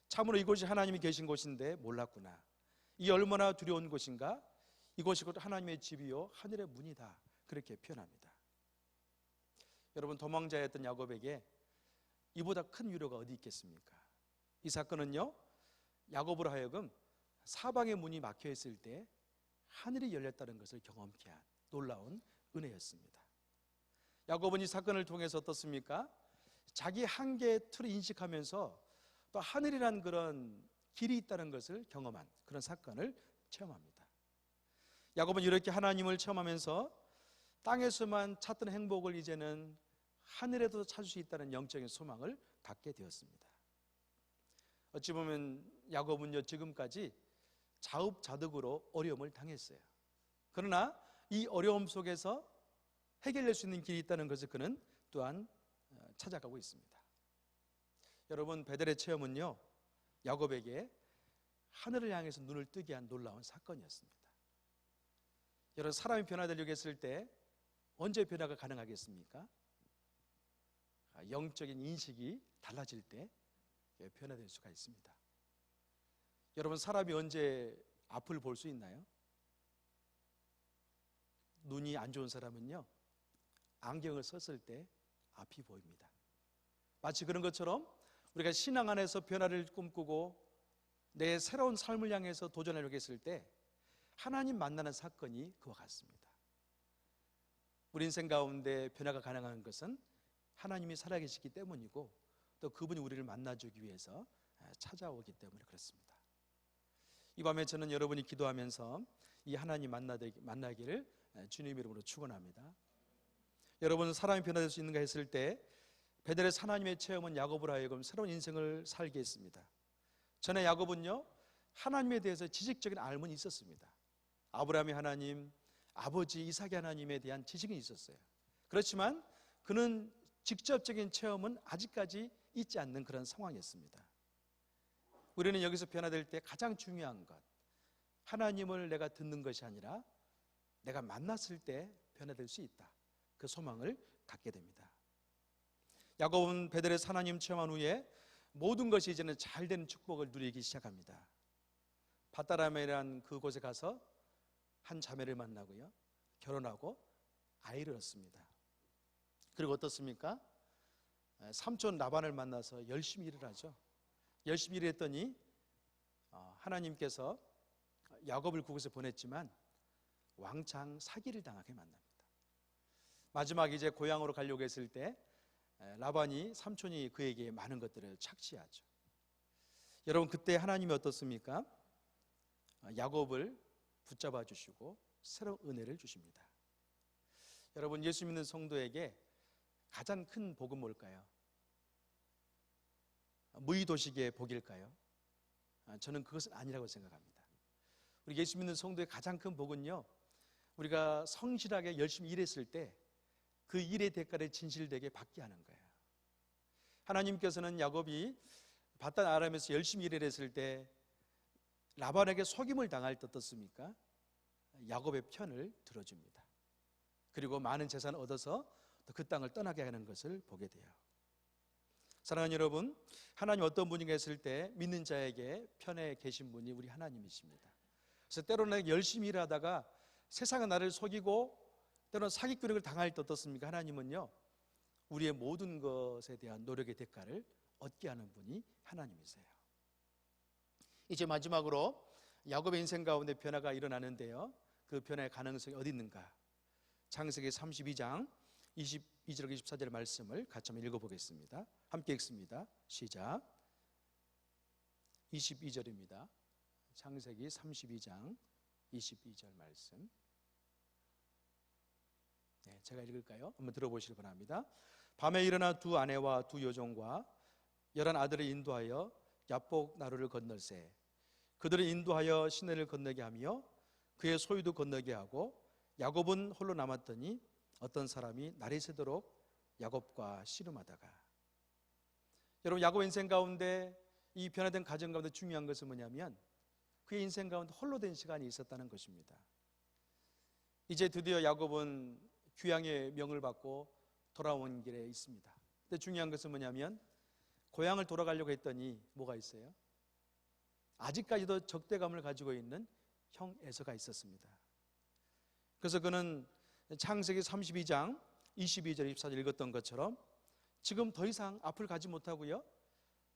참으로 이곳이 하나님이 계신 곳인데 몰랐구나. 이 얼마나 두려운 곳인가. 이곳이 곧 하나님의 집이요 하늘의 문이다, 그렇게 표현합니다. 여러분, 도망자였던 야곱에게 이보다 큰 위로가 어디 있겠습니까? 이 사건은요, 야곱으로 하여금 사방의 문이 막혀 있을 때 하늘이 열렸다는 것을 경험케 한 놀라운 은혜였습니다. 야곱은 이 사건을 통해서 어떻습니까? 자기 한계의 틀을 인식하면서 또 하늘이란 그런 길이 있다는 것을 경험한 그런 사건을 체험합니다. 야곱은 이렇게 하나님을 체험하면서 땅에서만 찾던 행복을 이제는 하늘에도 찾을 수 있다는 영적인 소망을 갖게 되었습니다. 어찌 보면 야곱은요, 지금까지 자업자득으로 어려움을 당했어요. 그러나 이 어려움 속에서 해결될 수 있는 길이 있다는 것을 그는 또한 찾아가고 있습니다. 여러분, 베델의 체험은요, 야곱에게 하늘을 향해서 눈을 뜨게 한 놀라운 사건이었습니다. 여러분, 사람이 변화되려고 했을 때 언제 변화가 가능하겠습니까? 영적인 인식이 달라질 때 변화될 수가 있습니다. 여러분, 사람이 언제 앞을 볼 수 있나요? 눈이 안 좋은 사람은요, 안경을 썼을 때 앞이 보입니다. 마치 그런 것처럼 우리가 신앙 안에서 변화를 꿈꾸고 내 새로운 삶을 향해서 도전하려고 했을 때 하나님 만나는 사건이 그와 같습니다. 우리 인생 가운데 변화가 가능한 것은 하나님이 살아계시기 때문이고 또 그분이 우리를 만나주기 위해서 찾아오기 때문에 그렇습니다. 이 밤에 저는 여러분이 기도하면서 이 하나님 만나기를 주님 이름으로 축원합니다. 여러분, 사람이 변화될 수 있는가 했을 때 베델의 하나님의 체험은 야곱으로 하여금 새로운 인생을 살게 했습니다. 전에 야곱은요, 하나님에 대해서 지식적인 알문이 있었습니다. 아브라함의 하나님, 아버지 이삭의 하나님에 대한 지식이 있었어요. 그렇지만 그는 직접적인 체험은 아직까지 있지 않는 그런 상황이었습니다. 우리는 여기서 변화될 때 가장 중요한 것, 하나님을 내가 듣는 것이 아니라 내가 만났을 때 변화될 수 있다, 그 소망을 갖게 됩니다. 야곱은 베델에서 하나님 체험한 후에 모든 것이 이제는 잘 되는 축복을 누리기 시작합니다. 밧다람이라는 그곳에 가서 한 자매를 만나고요, 결혼하고 아이를 얻습니다. 그리고 어떻습니까? 삼촌 라반을 만나서 열심히 일을 하죠. 열심히 일했더니 하나님께서 야곱을 그곳에 보냈지만 왕창 사기를 당하게 만납니다. 마지막 이제 고향으로 가려고 했을 때 라반이, 삼촌이 그에게 많은 것들을 착취하죠. 여러분, 그때 하나님이 어떻습니까? 야곱을 붙잡아 주시고 새로운 은혜를 주십니다. 여러분, 예수 믿는 성도에게 가장 큰 복은 뭘까요? 무의도식의 복일까요? 저는 그것은 아니라고 생각합니다. 우리 예수 믿는 성도의 가장 큰 복은요, 우리가 성실하게 열심히 일했을 때 그 일의 대가를 진실되게 받게 하는 거예요. 하나님께서는 야곱이 바단 아람에서 열심히 일을 했을 때 라반에게 속임을 당할 때 어떻습니까? 야곱의 편을 들어줍니다. 그리고 많은 재산을 얻어서 그 땅을 떠나게 하는 것을 보게 돼요. 사랑하는 여러분, 하나님 어떤 분인가 했을 때 믿는 자에게 편에 계신 분이 우리 하나님이십니다. 그래서 때로는 열심히 일하다가 세상은 나를 속이고 때로는 사기꾼을 당할 때 어떻습니까? 하나님은요, 우리의 모든 것에 대한 노력의 대가를 얻게 하는 분이 하나님이세요. 이제 마지막으로 야곱의 인생 가운데 변화가 일어나는데요, 그 변화의 가능성이 어디 있는가? 창세기 32장 22절 24절 말씀을 같이 한번 읽어보겠습니다. 함께 읽습니다. 시작. 22절입니다. 창세기 32장 22절 말씀. 네, 제가 읽을까요? 한번 들어보시기 바랍니다. 밤에 일어나 두 아내와 두 여종과 11 아들을 인도하여 야복 나루를 건널세. 그들을 인도하여 시내를 건너게 하며 그의 소유도 건너게 하고 야곱은 홀로 남았더니 어떤 사람이 날이 새도록 야곱과 씨름하다가. 여러분, 야곱 인생 가운데 이 변화된 가정 가운데 중요한 것은 뭐냐면 그의 인생 가운데 홀로 된 시간이 있었다는 것입니다. 이제 드디어 야곱은 귀향의 명을 받고 돌아온 길에 있습니다. 근데 중요한 것은 뭐냐면 고향을 돌아가려고 했더니 뭐가 있어요? 아직까지도 적대감을 가지고 있는 형 에서가 있었습니다. 그래서 그는 창세기 32장 22절 24절 읽었던 것처럼 지금 더 이상 앞을 가지 못하고요,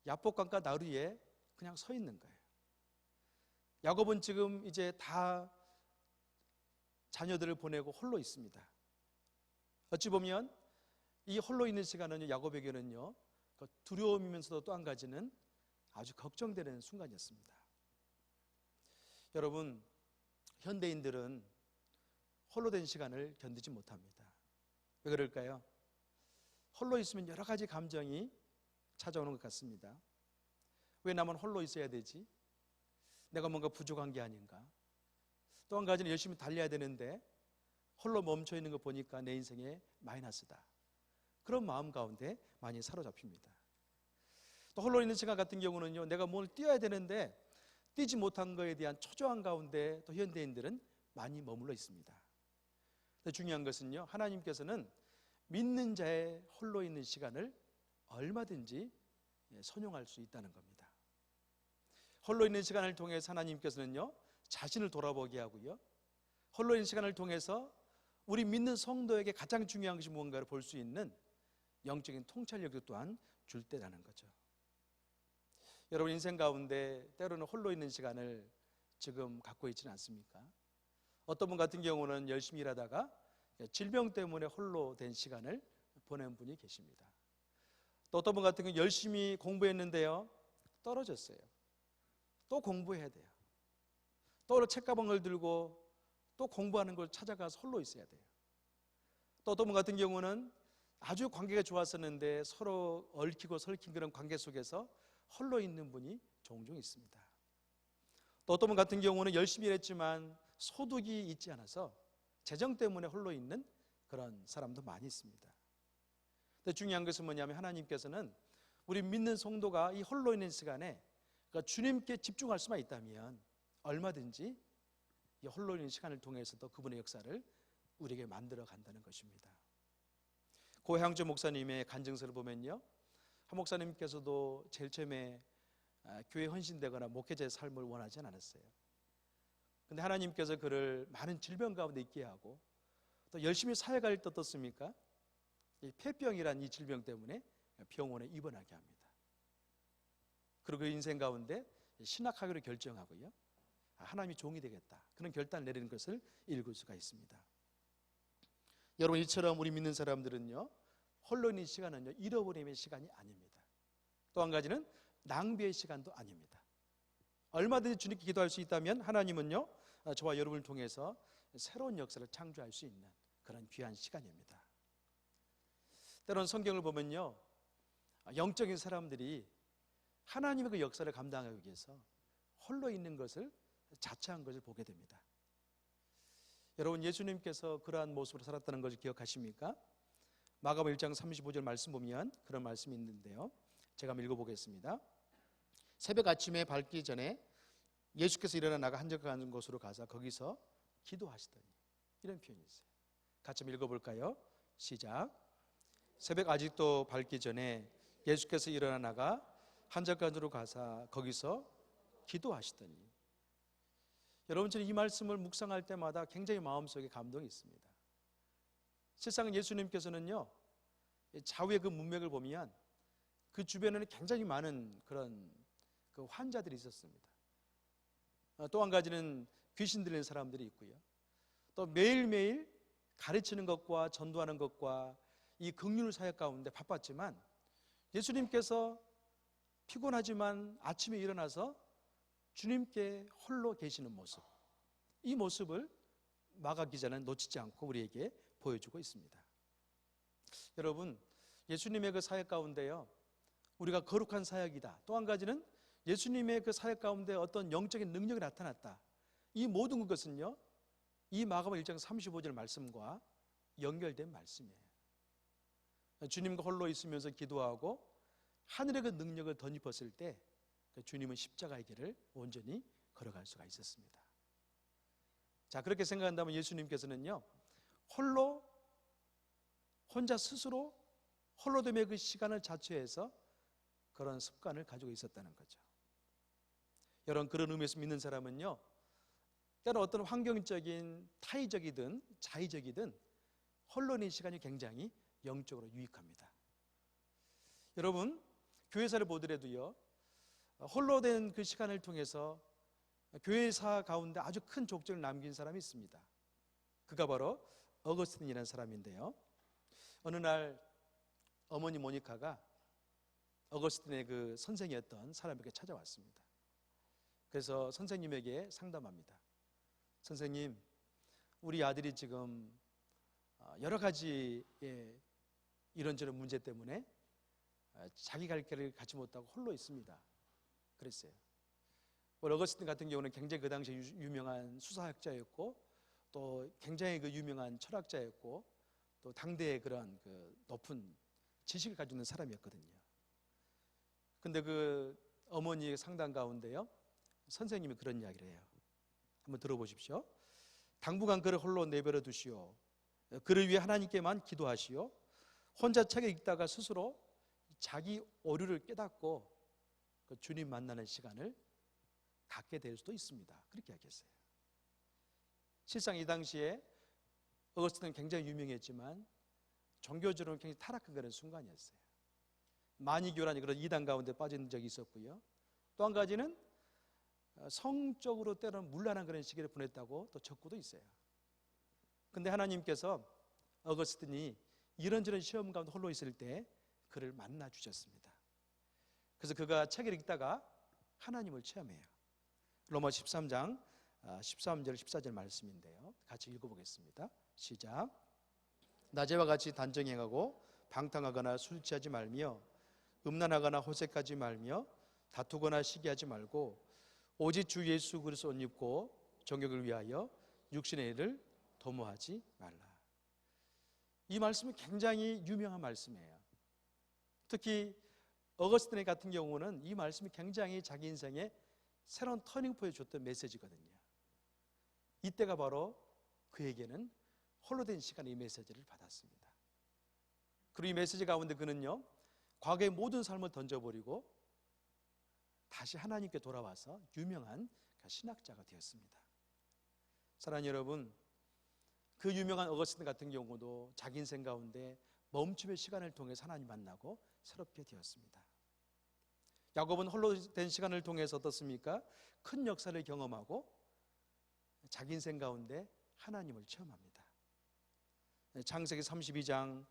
야복강가 나루에 그냥 서 있는 거예요. 야곱은 지금 이제 다 자녀들을 보내고 홀로 있습니다. 어찌 보면 이 홀로 있는 시간은 야곱에게는요, 두려움이면서도 또 한 가지는 아주 걱정되는 순간이었습니다. 여러분, 현대인들은 홀로 된 시간을 견디지 못합니다. 왜 그럴까요? 홀로 있으면 여러 가지 감정이 찾아오는 것 같습니다. 왜 나만 홀로 있어야 되지? 내가 뭔가 부족한 게 아닌가? 또 한 가지는 열심히 달려야 되는데 홀로 멈춰 있는 거 보니까 내 인생에 마이너스다. 그런 마음 가운데 많이 사로잡힙니다. 또 홀로 있는 시간 같은 경우는요, 내가 뭘 뛰어야 되는데 뛰지 못한 것에 대한 초조한 가운데 또 현대인들은 많이 머물러 있습니다. 근데 중요한 것은요, 하나님께서는 믿는 자의 홀로 있는 시간을 얼마든지 선용할 수 있다는 겁니다. 홀로 있는 시간을 통해서 하나님께서는요, 자신을 돌아보게 하고요, 홀로 있는 시간을 통해서 우리 믿는 성도에게 가장 중요한 것이 무언가를 볼 수 있는 영적인 통찰력도 또한 줄 때라는 거죠. 여러분, 인생 가운데 때로는 홀로 있는 시간을 지금 갖고 있지는 않습니까? 어떤 분 같은 경우는 열심히 일하다가 질병 때문에 홀로 된 시간을 보낸 분이 계십니다. 또 어떤 분 같은 경우는 열심히 공부했는데요, 떨어졌어요. 또 공부해야 돼요. 또 책가방을 들고 또 공부하는 걸 찾아가서 홀로 있어야 돼요. 또 어떤 분 같은 경우는 아주 관계가 좋았었는데 서로 얽히고 설킨 그런 관계 속에서 홀로 있는 분이 종종 있습니다. 또 어떤 분 같은 경우는 열심히 일했지만 소득이 있지 않아서 재정 때문에 홀로 있는 그런 사람도 많이 있습니다. 근데 중요한 것은 뭐냐면 하나님께서는 우리 믿는 성도가 이 홀로 있는 시간에 그러니까 주님께 집중할 수만 있다면 얼마든지 이 홀로 있는 시간을 통해서도 그분의 역사를 우리에게 만들어 간다는 것입니다. 고향주 목사님의 간증서를 보면요, 한 목사님께서도 제일 처음에 교회 헌신되거나 목회자의 삶을 원하지 않았어요. 근데 하나님께서 그를 많은 질병 가운데 있게 하고 또 열심히 사역할 때 어떻습니까? 이 폐병이란 이 질병 때문에 병원에 입원하게 합니다. 그리고 그 인생 가운데 신학하기로 결정하고요, 하나님이 종이 되겠다, 그런 결단을 내리는 것을 읽을 수가 있습니다. 여러분, 이처럼 우리 믿는 사람들은요, 홀로 있는 시간은요, 잃어버림의 시간이 아닙니다. 또 한 가지는 낭비의 시간도 아닙니다. 얼마든지 주님께 기도할 수 있다면 하나님은요, 저와 여러분을 통해서 새로운 역사를 창조할 수 있는 그런 귀한 시간입니다. 때로는 성경을 보면요, 영적인 사람들이 하나님의 그 역사를 감당하기 위해서 홀로 있는 것을 자처한 것을 보게 됩니다. 여러분, 예수님께서 그러한 모습으로 살았다는 것을 기억하십니까? 마가복음 1장 35절 말씀 보면 그런 말씀이 있는데요, 제가 한번 읽어보겠습니다. 새벽 아침에 밝기 전에 예수께서 일어나 나가 한적한 곳으로 가서 거기서 기도하시더니, 이런 표현이 있어요. 같이 한번 읽어볼까요? 시작. 새벽 아직도 밝기 전에 예수께서 일어나 나가 한적간으로 가서 거기서 기도하시더니. 여러분, 저는 이 말씀을 묵상할 때마다 굉장히 마음속에 감동이 있습니다. 실상 예수님께서는요, 좌우의 그 문맥을 보면 그 주변에는 굉장히 많은 그런 그 환자들이 있었습니다. 또 한 가지는 귀신 들리는 사람들이 있고요. 또 매일매일 가르치는 것과 전도하는 것과 이 긍휼 사역 가운데 바빴지만, 예수님께서 피곤하지만 아침에 일어나서 주님께 홀로 계시는 모습, 이 모습을 마가 기자는 놓치지 않고 우리에게 보여주고 있습니다. 여러분, 예수님의 그 사역 가운데요, 우리가 거룩한 사역이다, 또 한 가지는 예수님의 그 사역 가운데 어떤 영적인 능력이 나타났다, 이 모든 것은요, 이 마가복음 1장 35절 말씀과 연결된 말씀이에요. 주님과 홀로 있으면서 기도하고 하늘의 그 능력을 덧입었을 때 주님은 십자가의 길을 온전히 걸어갈 수가 있었습니다. 자, 그렇게 생각한다면 예수님께서는요, 혼자 스스로 홀로됨의 그 시간을 자처해서 그런 습관을 가지고 있었다는 거죠. 여러분, 그런 의미에서 믿는 사람은요, 때로 어떤 환경적인 타의적이든 자의적이든 홀로 있는 시간이 굉장히 영적으로 유익합니다. 여러분, 교회사를 보더라도요, 홀로 된 그 시간을 통해서 교회사 가운데 아주 큰 족적을 남긴 사람이 있습니다. 그가 바로 어거스틴이라는 사람인데요, 어느 날 어머니 모니카가 어거스틴의 그 선생이었던 사람에게 찾아왔습니다. 그래서 선생님에게 상담합니다. 선생님, 우리 아들이 지금 여러 가지의 이런저런 문제 때문에 자기 갈 길을 가지 못하고 홀로 있습니다. 그랬어요. 어거스틴 같은 경우는 굉장히 그 당시에 유명한 수사학자였고, 또 굉장히 그 유명한 철학자였고, 또 당대의 그런 그 높은 지식을 가지고 있는 사람이었거든요. 근데 그 어머니의 상담 가운데요, 선생님이 그런 이야기를 해요. 한번 들어보십시오. 당분간 그를 홀로 내버려 두시오. 그를 위해 하나님께만 기도하시오. 혼자 책을 읽다가 스스로 자기 오류를 깨닫고 그 주님 만나는 시간을 갖게 될 수도 있습니다. 그렇게 이야기했어요. 실상 이 당시에 어거스틴은 굉장히 유명했지만 종교적으로는 굉장히 타락한 그런 순간이었어요. 마니교라는 그런 이단 가운데 빠진 적이 있었고요. 또 한 가지는 성적으로 때로는 문란한 그런 시기를 보냈다고 또 적고도 있어요. 근데 하나님께서 어거스틴이 이런저런 시험 가운데 홀로 있을 때 그를 만나 주셨습니다. 그래서 그가 책을 읽다가 하나님을 체험해요. 로마 13장 13절 14절 말씀인데요, 같이 읽어보겠습니다. 시작. 낮에와 같이 단정 행하고 방탕하거나 술 취하지 말며 음란하거나 호색하지 말며 다투거나 시기하지 말고 오직 주 예수 그리스도 옷 입고 정욕을 위하여 육신의 일을 도모하지 말라. 이 말씀이 굉장히 유명한 말씀이에요. 특히 어거스틴 같은 경우는 이 말씀이 굉장히 자기 인생의 새로운 터닝포인트에 줬던 메시지거든요. 이때가 바로 그에게는 홀로 된 시간에 이 메시지를 받았습니다. 그리고 이 메시지 가운데 그는요, 과거의 모든 삶을 던져버리고 다시 하나님께 돌아와서 유명한 신학자가 되었습니다. 사랑하는 여러분, 그 유명한 어거스틴 같은 경우도 자기 인생 가운데 멈춤의 시간을 통해 하나님 만나고 새롭게 되었습니다. 야곱은 홀로 된 시간을 통해서 어떻습니까? 큰 역사를 경험하고 자기 인생 가운데 하나님을 체험합니다. 창세기 32장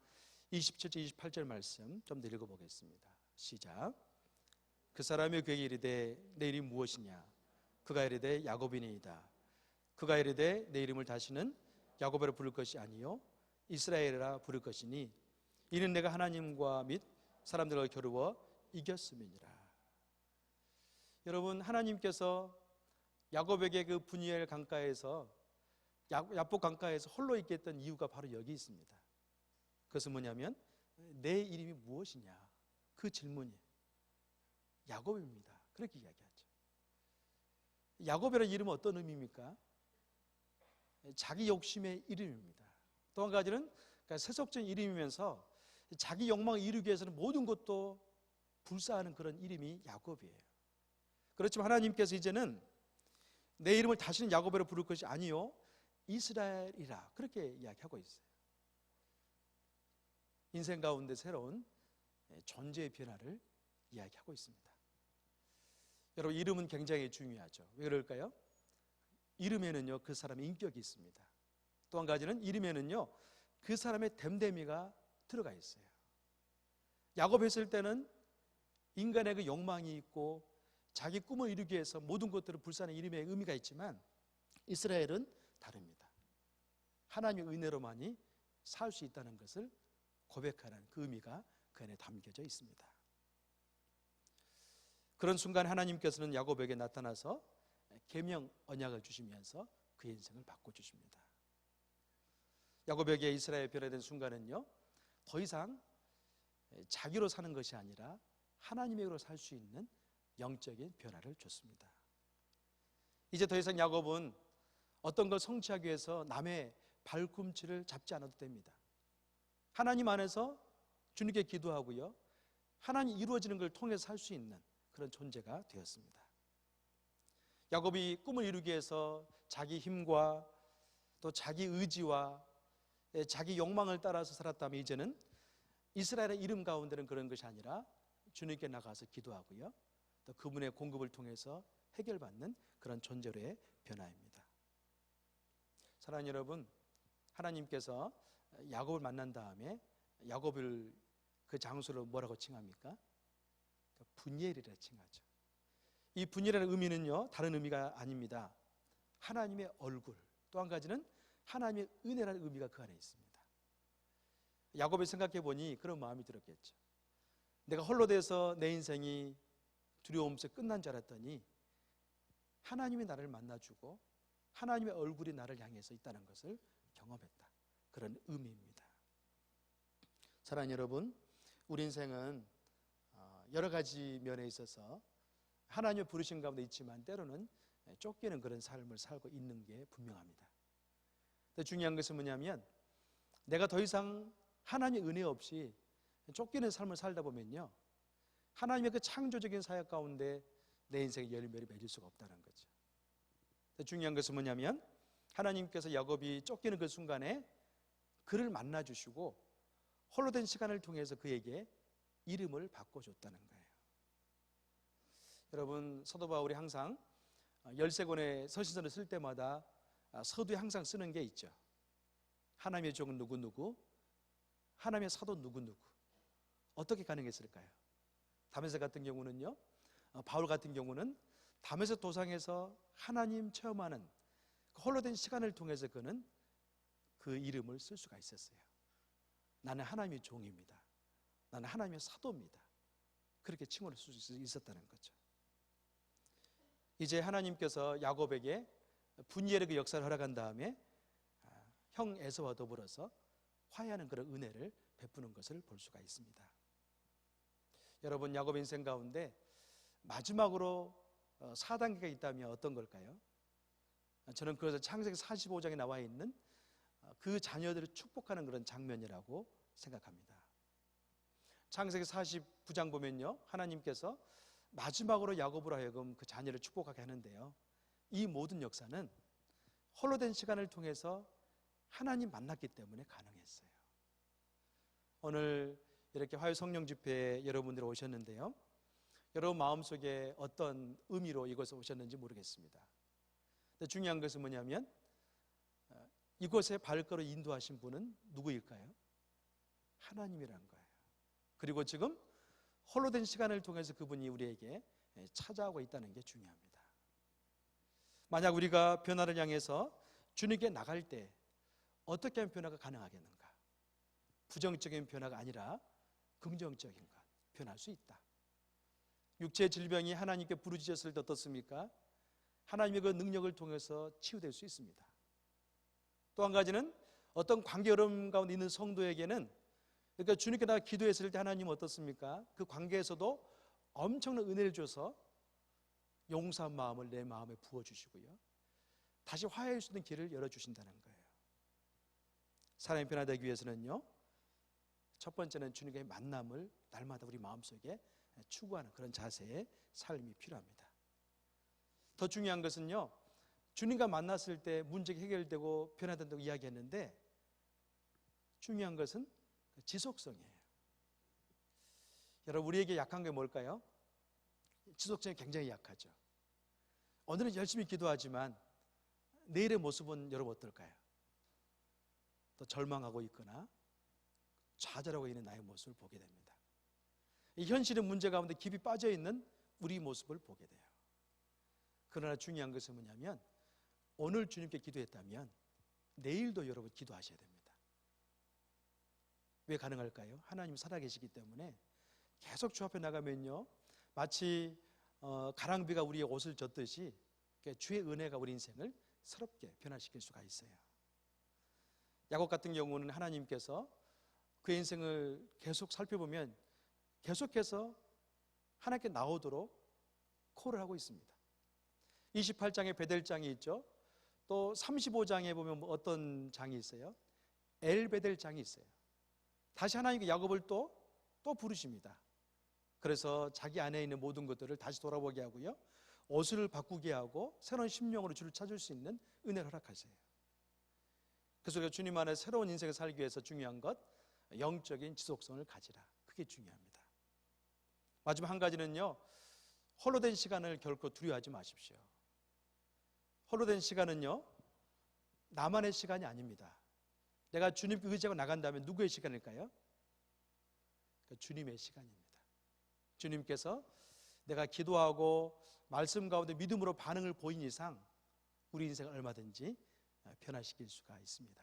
27절 28절 말씀 좀 더 읽어보겠습니다. 시작. 그 사람이 그에게 이르되 내 이름이 무엇이냐? 그가 이르되 야곱이니이다. 그가 이르되 내 이름을 다시는 야곱이라 부를 것이 아니요 이스라엘이라 부를 것이니 이는 내가 하나님과 및 사람들과 겨루어 이겼음이니라. 여러분, 하나님께서 야곱에게 그 분이엘 강가에서 야복 강가에서 홀로 있게 했던 이유가 바로 여기 있습니다. 그것은 뭐냐면 내 이름이 무엇이냐, 그 질문이 야곱입니다. 그렇게 이야기하죠. 야곱이라는 이름은 어떤 의미입니까? 자기 욕심의 이름입니다. 또 한 가지는 그러니까 세속적인 이름이면서 자기 욕망을 이루기 위해서는 모든 것도 불사하는 그런 이름이 야곱이에요. 그렇지만 하나님께서 이제는 내 이름을 다시는 야곱이라 부를 것이 아니요 이스라엘이라 그렇게 이야기하고 있어요. 인생 가운데 새로운 존재의 변화를 이야기하고 있습니다. 여러분, 이름은 굉장히 중요하죠. 왜 그럴까요? 이름에는요 그 사람의 인격이 있습니다. 또 한 가지는 이름에는요 그 사람의 됨됨이가 들어가 있어요. 야곱 했을 때는 인간의 그 욕망이 있고 자기 꿈을 이루기 위해서 모든 것들을 불사하는 이름의 의미가 있지만 이스라엘은 다릅니다. 하나님의 은혜로만이 살 수 있다는 것을 고백하는 그 의미가 그 안에 담겨져 있습니다. 그런 순간 하나님께서는 야곱에게 나타나서 계명 언약을 주시면서 그의 인생을 바꿔주십니다. 야곱에게 이스라엘 변화된 순간은요 더 이상 자기로 사는 것이 아니라 하나님으로 살 수 있는 영적인 변화를 줬습니다. 이제 더 이상 야곱은 어떤 걸 성취하기 위해서 남의 발꿈치를 잡지 않아도 됩니다. 하나님 안에서 주님께 기도하고요 하나님 이루어지는 걸 통해서 살 수 있는 그런 존재가 되었습니다. 야곱이 꿈을 이루기 위해서 자기 힘과 또 자기 의지와 자기 욕망을 따라서 살았다면 이제는 이스라엘의 이름 가운데는 그런 것이 아니라 주님께 나가서 기도하고요 또 그분의 공급을 통해서 해결받는 그런 존재로의 변화입니다. 사랑하는 여러분, 하나님께서 야곱을 만난 다음에 야곱을 그 장소를 뭐라고 칭합니까? 분이엘이라 칭하죠. 이 분이엘이라는 의미는요 다른 의미가 아닙니다. 하나님의 얼굴, 또 한 가지는 하나님의 은혜라는 의미가 그 안에 있습니다. 야곱이 생각해 보니 그런 마음이 들었겠죠. 내가 홀로 돼서 내 인생이 두려움 속에 끝난 줄 알았더니 하나님이 나를 만나주고 하나님의 얼굴이 나를 향해서 있다는 것을 경험했다. 그런 의미입니다. 사랑하는 여러분, 우리 인생은 여러 가지 면에 있어서 하나님의 부르심 가운데 있지만 때로는 쫓기는 그런 삶을 살고 있는 게 분명합니다. 근데 중요한 것은 뭐냐면 내가 더 이상 하나님의 은혜 없이 쫓기는 삶을 살다 보면요 하나님의 그 창조적인 사역 가운데 내 인생의 열매를 맺을 수가 없다는 거죠. 근데 중요한 것은 뭐냐면 하나님께서 야곱이 쫓기는 그 순간에 그를 만나주시고 홀로 된 시간을 통해서 그에게 이름을 바꿔줬다는 거예요. 여러분, 사도 바울이 항상 13권의 서신서를 쓸 때마다 서두에 항상 쓰는 게 있죠. 하나님의 종은 누구누구, 하나님의 사도 누구누구. 어떻게 가능했을까요? 다메섹 같은 경우는요 바울 같은 경우는 다메섹 도상에서 하나님 체험하는 홀로 된 시간을 통해서 그는 그 이름을 쓸 수가 있었어요. 나는 하나님의 종입니다. 나는 하나님의 사도입니다. 그렇게 칭호를 쓸 수 있었다는 거죠. 이제 하나님께서 야곱에게 분이엘의 그 역사를 허락한 다음에 형 에서와 더불어서 화해하는 그런 은혜를 베푸는 것을 볼 수가 있습니다. 여러분, 야곱 인생 가운데 마지막으로 4단계가 있다면 어떤 걸까요? 저는 그것을 창세기 45장에 나와 있는 그 자녀들을 축복하는 그런 장면이라고 생각합니다. 창세기 49장 보면요 하나님께서 마지막으로 야곱으로 하여금 그 자녀를 축복하게 하는데요 이 모든 역사는 홀로 된 시간을 통해서 하나님 만났기 때문에 가능했어요. 오늘 이렇게 화요 성령 집회에 여러분들이 오셨는데요 여러분 마음속에 어떤 의미로 이곳에 오셨는지 모르겠습니다. 근데 중요한 것은 뭐냐면 이곳에 발걸음 인도하신 분은 누구일까요? 하나님이라는 거예요. 그리고 지금 홀로 된 시간을 통해서 그분이 우리에게 찾아오고 있다는 게 중요합니다. 만약 우리가 변화를 향해서 주님께 나갈 때 어떻게 하면 변화가 가능하겠는가? 부정적인 변화가 아니라 긍정적인 것, 변할 수 있다. 육체의 질병이 하나님께 부르짖었을 때 어떻습니까? 하나님의 그 능력을 통해서 치유될 수 있습니다. 또 한 가지는 어떤 관계 어려움 가운데 있는 성도에게는, 그러니까 주님께 나 기도했을 때 하나님은 어떻습니까? 그 관계에서도 엄청난 은혜를 줘서 용서한 마음을 내 마음에 부어주시고요, 다시 화해할 수 있는 길을 열어주신다는 거예요. 사람이 변화되기 위해서는요, 첫 번째는 주님과의 만남을 날마다 우리 마음속에 추구하는 그런 자세의 삶이 필요합니다. 더 중요한 것은요, 주님과 만났을 때 문제가 해결되고 변화된다고 이야기했는데, 중요한 것은 지속성이에요. 여러분, 우리에게 약한 게 뭘까요? 지속성이 굉장히 약하죠. 오늘은 열심히 기도하지만 내일의 모습은 여러분 어떨까요? 또 절망하고 있거나 좌절하고 있는 나의 모습을 보게 됩니다. 이 현실의 문제 가운데 깊이 빠져 있는 우리 모습을 보게 돼요. 그러나 중요한 것은 뭐냐면, 오늘 주님께 기도했다면 내일도 여러분 기도하셔야 됩니다. 왜 가능할까요? 하나님 살아계시기 때문에 계속 주 앞에 나가면요, 마치 가랑비가 우리의 옷을 젖듯이 주의 은혜가 우리 인생을 새롭게 변화시킬 수가 있어요. 야곱 같은 경우는 하나님께서 그의 인생을 계속 살펴보면 계속해서 하나님께 나오도록 콜을 하고 있습니다. 28장에 베델장이 있죠. 또 35장에 보면 어떤 장이 있어요? 엘베델장이 있어요. 다시 하나님께 야곱을 또 부르십니다. 그래서 자기 안에 있는 모든 것들을 다시 돌아보게 하고요, 옷을 바꾸게 하고 새로운 심령으로 주를 찾을 수 있는 은혜를 허락하세요. 그래서 주님 안에 새로운 인생을 살기 위해서 중요한 것, 영적인 지속성을 가지라. 그게 중요합니다. 마지막 한 가지는요, 홀로 된 시간을 결코 두려워하지 마십시오. 홀로 된 시간은요, 나만의 시간이 아닙니다. 내가 주님께 의지하고 나간다면 누구의 시간일까요? 주님의 시간입니다. 주님께서 내가 기도하고 말씀 가운데 믿음으로 반응을 보인 이상 우리 인생을 얼마든지 변화시킬 수가 있습니다.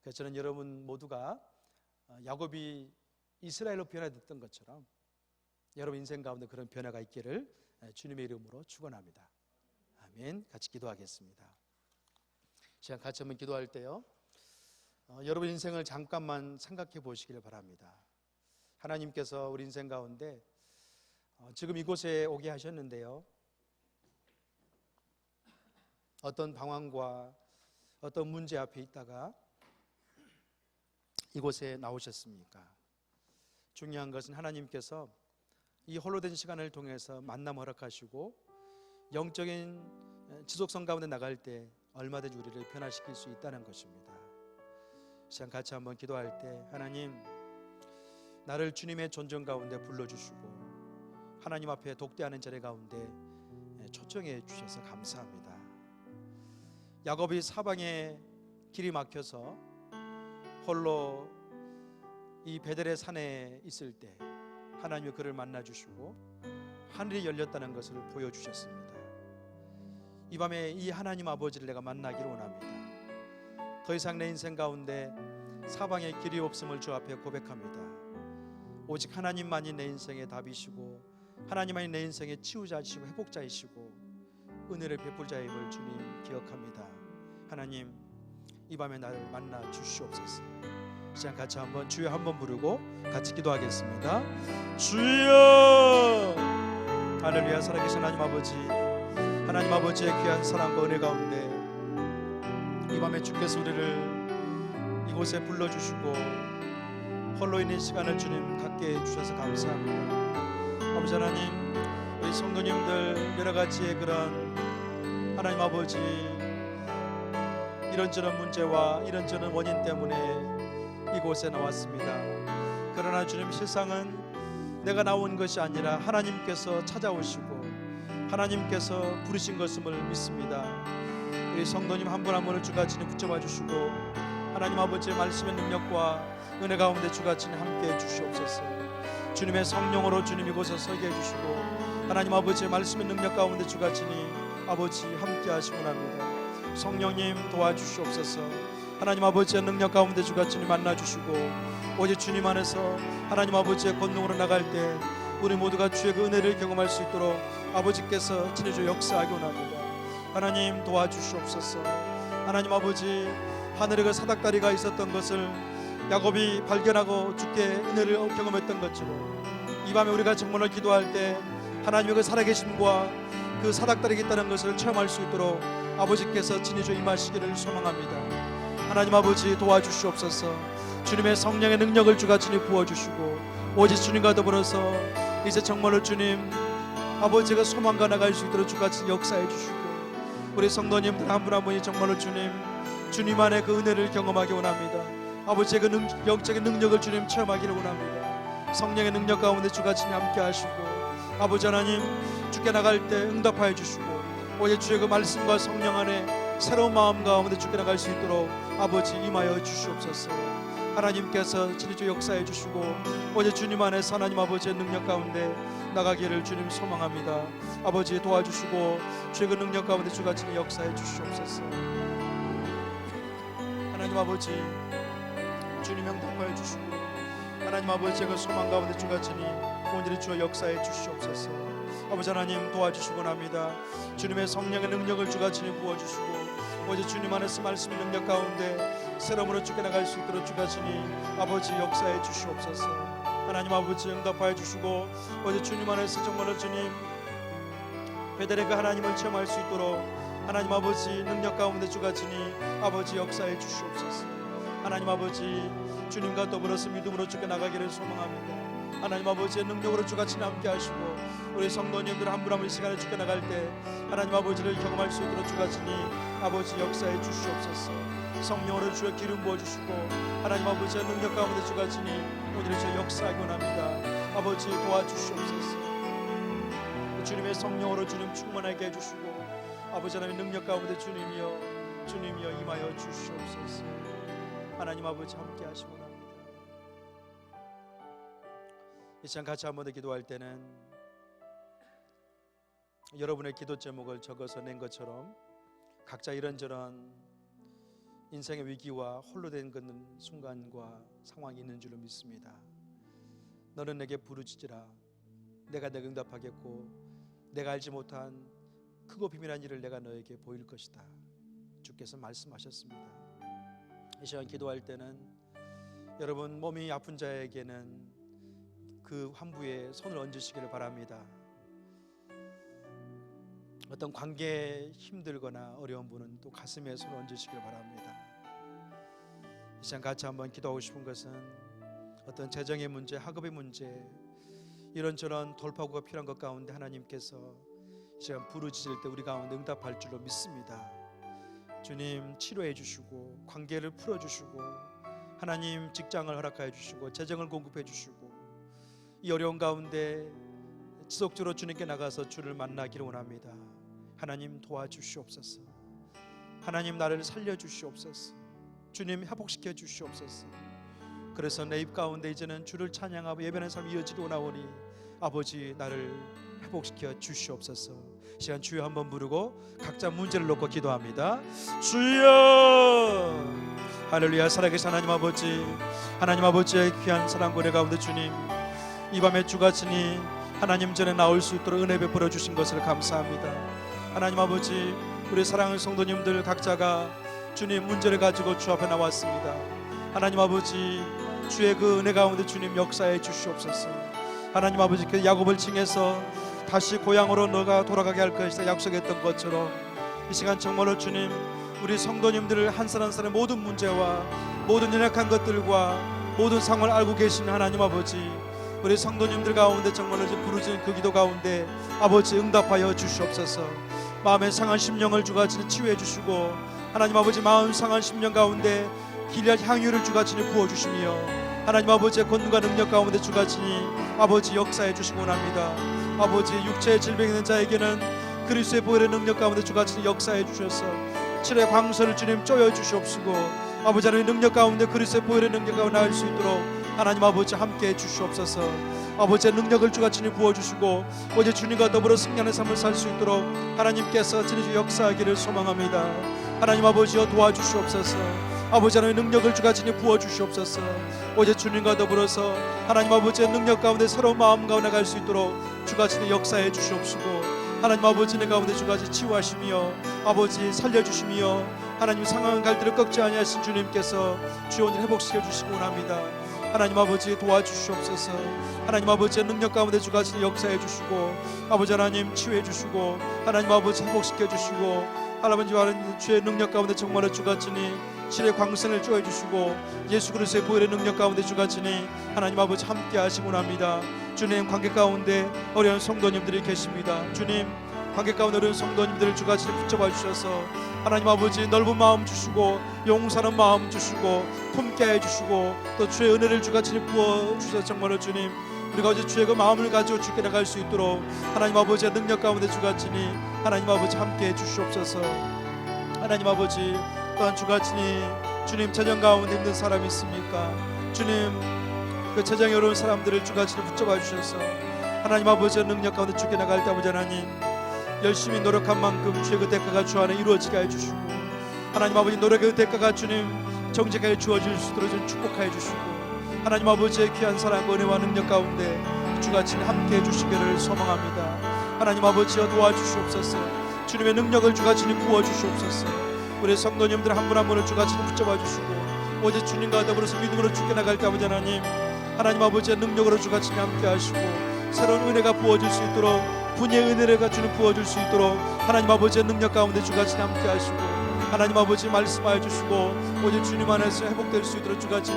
그래서 저는 여러분 모두가 야곱이 이스라엘로 변화됐던 것처럼 여러분 인생 가운데 그런 변화가 있기를 주님의 이름으로 축원합니다. 아멘. 같이 기도하겠습니다. 시간 같이 한번 기도할 때요, 여러분 인생을 잠깐만 생각해 보시기를 바랍니다. 하나님께서 우리 인생 가운데 지금 이곳에 오게 하셨는데요, 어떤 방황과 어떤 문제 앞에 있다가 이곳에 나오셨습니까? 중요한 것은 하나님께서 이 홀로 된 시간을 통해서 만남 허락하시고 영적인 지속성 가운데 나갈 때 얼마든지 우리를 변화시킬 수 있다는 것입니다. 시간 같이 한번 기도할 때, 하나님, 나를 주님의 존전 가운데 불러주시고 하나님 앞에 독대하는 자리 가운데 초청해 주셔서 감사합니다. 야곱이 사방에 길이 막혀서 홀로 이 베델의 산에 있을 때 하나님이 그를 만나주시고 하늘이 열렸다는 것을 보여주셨습니다. 이 밤에 이 하나님 아버지를 내가 만나기를 원합니다. 더 이상 내 인생 가운데 사방에 길이 없음을 주 앞에 고백합니다. 오직 하나님만이 내 인생의 답이시고 하나님만이 내 인생의 치유자이시고 회복자이시고 은혜를 베풀 자임을 주님 기억합니다. 하나님, 이 밤에 나를 만나 주시옵소서. 시간 같이 한번 주여 한번 부르고 같이 기도하겠습니다. 주여! 할렐루야. 살아계신 하나님 아버지, 하나님 아버지의 귀한 사랑과 은혜 가운데 이 밤에 주께서 우리를 이곳에 불러주시고 홀로 있는 시간을 주님 갖게 해주셔서 감사합니다. 아버지 하나님, 우리 성도님들 여러 가지의 그런 하나님 아버지 이런저런 문제와 이런저런 원인 때문에 이곳에 나왔습니다. 그러나 주님, 세상은 내가 나온 것이 아니라 하나님께서 찾아오시고 하나님께서 부르신 것임을 믿습니다. 우리 성도님 한 분 한 분을 주가 주님 붙잡아 주시고 하나님 아버지의 말씀의 능력과 은혜 가운데 주가 주님 함께해 주시옵소서. 주님의 성령으로 주님 이곳에 서게 해주시고 하나님 아버지의 말씀의 능력 가운데 주가 주님 아버지 함께 하시고 합니다. 성령님 도와주시옵소서. 하나님 아버지의 능력 가운데 주가 주님 만나주시고 오직 주님 안에서 하나님 아버지의 권능으로 나갈 때 우리 모두가 주의 그 은혜를 경험할 수 있도록 아버지께서 친해져 역사하기 원합니다. 하나님 도와주시옵소서. 하나님 아버지, 하늘에 그 사닥다리가 있었던 것을 야곱이 발견하고 주께 은혜를 경험했던 것처럼 이 밤에 우리가 정말로 기도할 때 하나님의 그 살아계심과 그 사닥다리가 있다는 것을 체험할 수 있도록 아버지께서 친히 주 임하시기를 소망합니다. 하나님 아버지 도와주시옵소서. 주님의 성령의 능력을 주가 친히 부어주시고 오직 주님과 더불어서 이제 정말로 주님 아버지가 소망과 나갈 수 있도록 주가 친히 역사해 주시고 우리 성도님들 한 분 한 분이 정말로 주님 안에 그 은혜를 경험하기 원합니다. 아버지의 그 영적인 능력을 주님 체험하기를 원합니다. 성령의 능력 가운데 주가 친히 함께 하시고 아버지 하나님 주께 나갈 때 응답하여 주시고 오직 주의 그 말씀과 성령 안에 새로운 마음 가운데 주께 나갈 수 있도록 아버지 임하여 주시옵소서. 하나님께서 친히 주 역사해 주시고 오직 주님 안에서 하나님 아버지의 능력 가운데 나가기를 주님 소망합니다. 아버지 도와주시고 주의 그 능력 가운데 주가 친히 역사해 주시옵소서. 하나님 아버지 주님 응답하여 주시고 하나님 아버지의 그 소망 가운데 주가 친히 오늘의 주의 역사해 주시옵소서. 아버지 하나님 도와주시곤 합니다. 주님의 성령의 능력을 주가 친히 부어주시고 오직 주님 안에서 말씀의 능력 가운데 새로움으로 주게 나갈 수 있도록 주가 친히 아버지 역사해 주시옵소서. 하나님 아버지 응답하여 주시고 오직 주님 안에서 정말로 주님 베델의 그 하나님을 체험할 수 있도록 하나님 아버지 능력 가운데 주가 친히 아버지 역사해 주시옵소서. 하나님 아버지 주님과 더불어서 믿음으로 주게 나가기를 소망합니다. 하나님 아버지의 능력으로 주가 친히 함께 하시고 우리 성도님들 한 분 한 분 시간에 주게 나갈 때 하나님 아버지를 경험할 수 있도록 주가 친히 아버지 역사해 주시옵소서. 성령으로 주의 기름 부어주시고 하나님 아버지의 능력 가운데 주가 친히 오늘의 주 역사하기 원합니다. 아버지 도와주시옵소서. 주님의 성령으로 주님 충만하게 해주시고 아버지 하나님의 능력 가운데 주님이여 임하여 주시옵소서. 하나님 아버지 함께 하시기 원합니다. 이 시간 같이 한 번 더 기도할 때는 여러분의 기도 제목을 적어서 낸 것처럼 각자 이런저런 인생의 위기와 홀로 된 순간과 상황이 있는 줄로 믿습니다. 너는 내게 부르짖으라. 내가 내게 응답하겠고 내가 알지 못한 크고 비밀한 일을 내가 너에게 보일 것이다. 주께서 말씀하셨습니다. 이 시간 기도할 때는 여러분 몸이 아픈 자에게는 그 환부에 손을 얹으시기를 바랍니다. 어떤 관계에 힘들거나 어려운 분은 또 가슴에 손을 얹으시기를 바랍니다. 이 시간 같이 한번 기도하고 싶은 것은 어떤 재정의 문제, 학업의 문제, 이런저런 돌파구가 필요한 것 가운데 하나님께서 이 시간 부르짖을 때 우리 가운데 응답할 줄로 믿습니다. 주님 치료해 주시고 관계를 풀어주시고 하나님 직장을 허락하여 주시고 재정을 공급해 주시고 이 어려운 가운데 지속적으로 주님께 나가서 주를 만나기를 원합니다. 하나님 도와주시옵소서. 하나님 나를 살려주시옵소서. 주님 회복시켜 주시옵소서. 그래서 내 입 가운데 이제는 주를 찬양하고 예배하는 삶이 이어지기 원하오니 아버지 나를 회복시켜 주시옵소서. 시간 주여 한번 부르고 각자 문제를 놓고 기도합니다. 주여 할렐루야. 살아계신 하나님 아버지, 하나님 아버지의 귀한 사랑 고뇌 가운데 주님 이 밤에 주가 친히 하나님 전에 나올 수 있도록 은혜 베풀어 주신 것을 감사합니다. 하나님 아버지 우리 사랑하는 성도님들 각자가 주님 문제를 가지고 주 앞에 나왔습니다. 하나님 아버지 주의 그 은혜 가운데 주님 역사해 주시옵소서. 하나님 아버지 그 야곱을 칭해서 다시 고향으로 너가 돌아가게 할 것이다 약속했던 것처럼 이 시간 정말로 주님 우리 성도님들을 한 사람 한 사람의 모든 문제와 모든 연약한 것들과 모든 상황을 알고 계신 하나님 아버지 우리 성도님들 가운데 정말로 부르짖는 그 기도 가운데 아버지 응답하여 주시옵소서. 마음의 상한 심령을 주가 치유해 주시고 하나님 아버지 마음 상한 심령 가운데 길리앗 향유를 주가 부어주시며 하나님 아버지의 권능과 능력 가운데 주가 아버지 역사해 주시기 원합니다. 아버지 육체의 질병 있는 자에게는 그리스도의 보혈의 능력 가운데 주가 역사해 주셔서 칠의 광선을 주님 쪼여 주시옵시고 아버지 하나님의 능력 가운데 그리스도의 보혈의 능력 가운데 나갈 수 있도록 하나님 아버지 함께해 주시옵소서. 아버지의 능력을 주가 부어주시고 어제 주님과 더불어 승리하는 삶을 살 수 있도록 하나님께서 진히 역사하기를 소망합니다. 하나님 아버지여 도와주시옵소서. 아버지 하나님의 능력을 주가 지니 부어주시옵소서. 오직 주님과 더불어서 하나님 아버지의 능력 가운데 새로운 마음 가운데 갈 수 있도록 주가 지니 역사해 주시옵시고, 하나님 아버지 내 가운데 주가지 치유하시며 아버지 살려주시며 하나님 상황 갈대를 꺾지 아니하신 주님께서 주여 오늘 회복시켜 주시기 원합니다. 하나님 아버지 도와주시옵소서. 하나님 아버지의 능력 가운데 주가지 역사해 주시고, 아버지 하나님 치유해 주시고, 하나님 아버지 회복시켜 주시고, 하나님 하나님 주의 능력 가운데 정말로 주가지니 실의 광선을 쪼해 주시고, 예수 그리스도의 보혈의 능력 가운데 주가지니 하나님 아버지 함께 하시기 원합니다. 주님 관계 가운데 어려운 성도님들이 계십니다. 주님 관계 가운데 어려운 성도님들을 주가지니 붙잡아 주셔서 하나님 아버지 넓은 마음 주시고 용서하는 마음 주시고 품게 해주시고 또 주의 은혜를 주가지니 부어주셔서 정말로 주님 우리가 어제 주의 그 마음을 가지고 주께 나갈 수 있도록 하나님 아버지의 능력 가운데 주가지니 하나님 아버지 함께 해주시옵소서. 하나님 아버지 또한 주가지니 주님 재정 가운데 있는 사람이 있습니까? 주님 그 재정이 어려운 사람들을 주가지니 붙잡아 주셔서 하나님 아버지의 능력 가운데 주께 나갈 때 아버지 하나님 열심히 노력한 만큼 주의 그 대가가 주 안에 이루어지게 해주시고, 하나님 아버지 노력의 그 대가가 주님 정직하게 주어질 수 있도록 좀 축복해 주시고, 하나님 아버지의 귀한 사랑 은혜와 능력 가운데 주같이 함께 해주시기를 소망합니다. 하나님 아버지여 도와주시옵소서. 주님의 능력을 주같이 부어주시옵소서. 우리 성도님들 한 분 한 분을 주같이 붙잡아 주시고 오직 주님과 더불어서 믿음으로 죽게 나갈 때 아버지 하나님 아버지의 능력으로 주같이 함께 하시고 새로운 은혜가 부어질 수 있도록 분의 은혜를 주님 부어줄 수 있도록 하나님 아버지의 능력 가운데 주같이 함께 하시고 하나님 아버지 말씀하여 주시고 오직 주님 안에서 회복될 수 있도록 주같이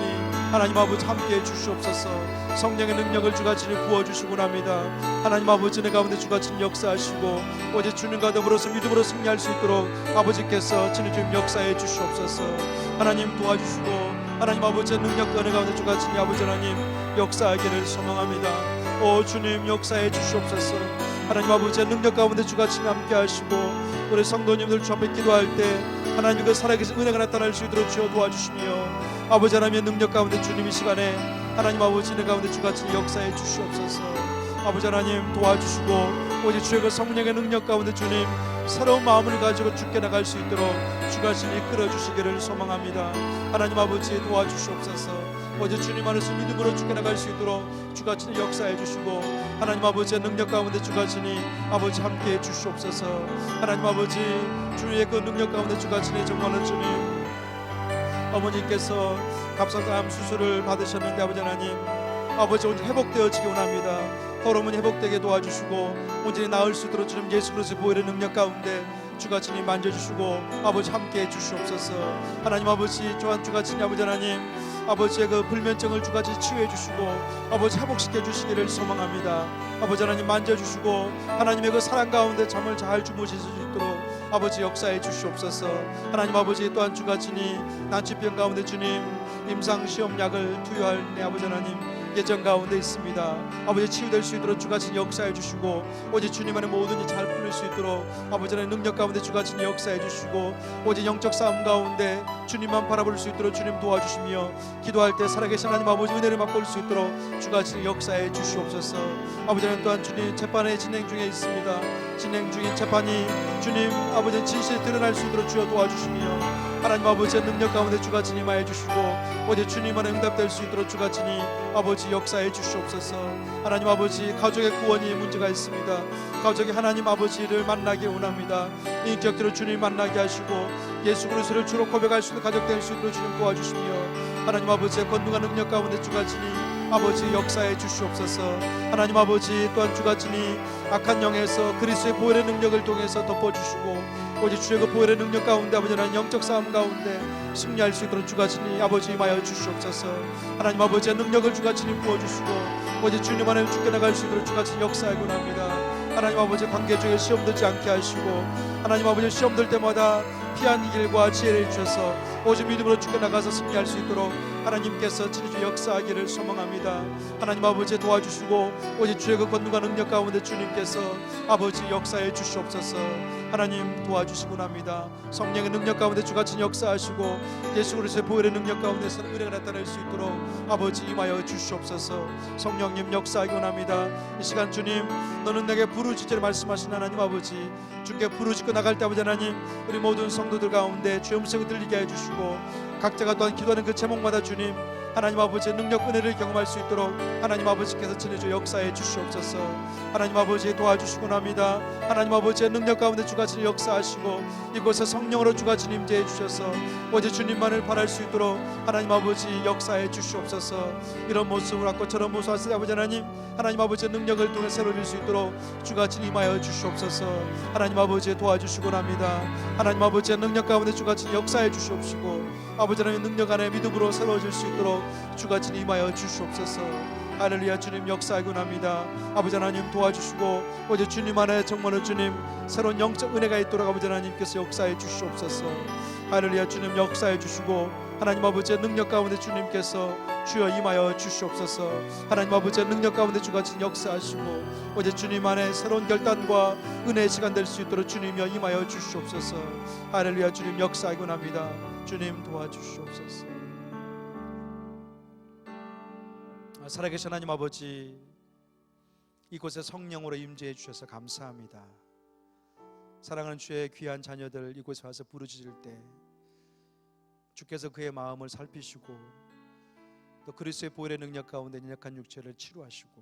하나님 아버지 함께해 주시옵소서. 성령의 능력을 주같이 부어주시고 합니다. 하나님 아버지 내 가운데 주같이 역사하시고 오직 주님과 더불어서 믿음으로 승리할 수 있도록 아버지께서 주님 역사해 주시옵소서. 하나님 도와주시고 하나님 아버지의 능력과 은혜 가운데 주같이 아버지 하나님 역사하기를 소망합니다. 오 주님 역사해 주시옵소서. 하나님 아버지의 능력 가운데 주같이 함께 하시고 우리 성도님들 주 앞에 기도할 때 하나님 그 살아계신 은혜가 나타날 수 있도록 주여 도와주시며 아버지 하나님의 능력 가운데 주님 이 시간에 하나님 아버지 내 가운데 주같이 역사해 주시옵소서. 아버지 하나님 도와주시고 오직 주의 그 성령의 능력 가운데 주님 새로운 마음을 가지고 죽게 나갈 수 있도록 주같이 이끌어 주시기를 소망합니다. 하나님 아버지 도와주시옵소서. 오직 주님 안에서 믿음으로 죽게 나갈 수 있도록 주같이 역사해 주시고 하나님 아버지의 능력 가운데 주같이 아버지 함께해 주시옵소서. 하나님 아버지 주의 그 능력 가운데 주같이 정말로 주님 어머니께서 갑상선암 수술을 받으셨는데 아버지 하나님 아버지 온전히 회복되어지기 원합니다. 호르몬이 회복되게 도와주시고 온전히 나을 수 있도록 주님 예수 그리스도의 보혈의 능력 가운데 주같이 만져주시고 아버지 함께해 주시옵소서. 하나님 아버지 또한 주같이 아버지 하나님 아버지의 그 불면증을 주같이 치유해 주시고 아버지 회복시켜 주시기를 소망합니다. 아버지 하나님 만져주시고 하나님의 그 사랑 가운데 잠을 잘 주무실 수 있도록 아버지 역사해 주시옵소서. 하나님 아버지 또한 주같이 난치병 가운데 주님 임상시험약을 투여할 내 아버지 하나님 예정 가운데 있습니다. 아버지 치유될 수 있도록 주같이 역사해 주시고 오직 주님 안에 모든 일 잘 풀릴 수 있도록 아버지 하나님 능력 가운데 주같이 역사해 주시고 오직 영적 싸움 가운데 주님만 바라볼 수 있도록 주님 도와주시며 기도할 때 살아계신 하나님 아버지 은혜를 맛볼 수 있도록 주같이 역사해 주시옵소서. 아버지 하나님 또한 주님 재판에 진행 중에 있습니다. 진행 중인 재판이 주님 아버지 진실이 드러날 수 있도록 주여 도와주시며 하나님 아버지의 능력 가운데 주같이 임하여 주시고 오직 주님 안에 응답될 수 있도록 주같이 아버지 역사해 주시옵소서. 하나님 아버지 가족의 구원이 문제가 있습니다. 가족이 하나님 아버지를 만나기 원합니다. 인격적으로 주님 만나게 하시고 예수 그리스도를 주로 고백할 수 있는 가족 될 수 있도록 주님 도와주시며 하나님 아버지의 권능과 능력 가운데 주같이 아버지 역사해 주시옵소서. 하나님 아버지 또한 주같이 악한 영에서 그리스도의 보혈의 능력을 통해서 덮어주시고 오직 주의 그 보혈의 능력 가운데 아버지 하나님 영적 싸움 가운데 승리할 수 있도록 주같이 아버지 임하여 주시옵소서. 하나님 아버지의 능력을 주같이 부어주시고 오직 주님 안에 죽게 나갈 수 있도록 주같이 역사하곤 합니다. 하나님 아버지 관계 중에 시험 들지 않게 하시고 하나님 아버지 시험 들 때마다 피한 길과 지혜를 주셔서 오직 믿음으로 죽게 나가서 승리할 수 있도록 하나님께서 진주 역사하기를 소망합니다. 하나님 아버지 도와주시고 오직 주의 그 권능과 능력 가운데 주님께서 아버지 역사해 주시옵소서. 하나님 도와주시곤 합니다. 성령의 능력 가운데 주같이 역사하시고 예수 그리스도의 보혈의 능력 가운데서 은혜가 나타날 수 있도록 아버지 임하여 주시옵소서. 성령님 역사하기곤 합니다. 이 시간 주님 너는 내게 부르짖으라 말씀하신 하나님 아버지 주께 부르짖고 나갈 때 아버지 하나님 우리 모든 성도들 가운데 주의 음성을 들리게 해주시고 각자가 또한 기도하는 그 제목마다 주님 하나님 아버지의 능력 은혜를 경험할 수 있도록 하나님 아버지께서 지내주 역사해 주시옵소서. 하나님 아버지 도와주시고 납니다. 하나님 아버지의 능력 가운데 주가 지내 역사하시고 이곳에 성령으로 주가 지내 임재해 주셔서 오직 주님만을 바랄 수 있도록 하나님 아버지 역사해 주시옵소서. 이런 모습을 갖고 저런 모습을 하시는 아버지 하나님 아버지의 능력을 통해 새로워질 수 있도록 주가 지내 임하여 주시옵소서. 하나님 아버지 도와주시고 납니다. 하나님 아버지의 능력 가운데 주가 지내 역사해 주시옵시고 아버지 하나님의 능력 안에 믿음으로 새로워질 수 있도록 주가 지내 임하여 주시옵소서. 할렐루야. 주님 역사하고 납니다. 아버지 하나님 도와주시고 오직 주님 안에 정말로 주님 새로운 영적 은혜가 있도록 아버지 하나님께서 역사해 주시옵소서. 할렐루야. 주님 역사해 주시고 하나님 아버지의 능력 가운데 주님께서 주여 임하여 주시옵소서. 하나님 아버지의 능력 가운데 주가 지내 역사하시고 오직 주님 안에 새로운 결단과 은혜의 시간 될 수 있도록 주님이여 임하여 주시옵소서. 할렐루야. 주님 역사하고 납니다. 주님 도와주시옵소서. 살아계신 하나님 아버지, 이곳에 성령으로 임재해 주셔서 감사합니다. 사랑하는 주의 귀한 자녀들 이곳에 와서 부르짖을 때 주께서 그의 마음을 살피시고 또 그리스도의 보혈의 능력 가운데 연약한 육체를 치료하시고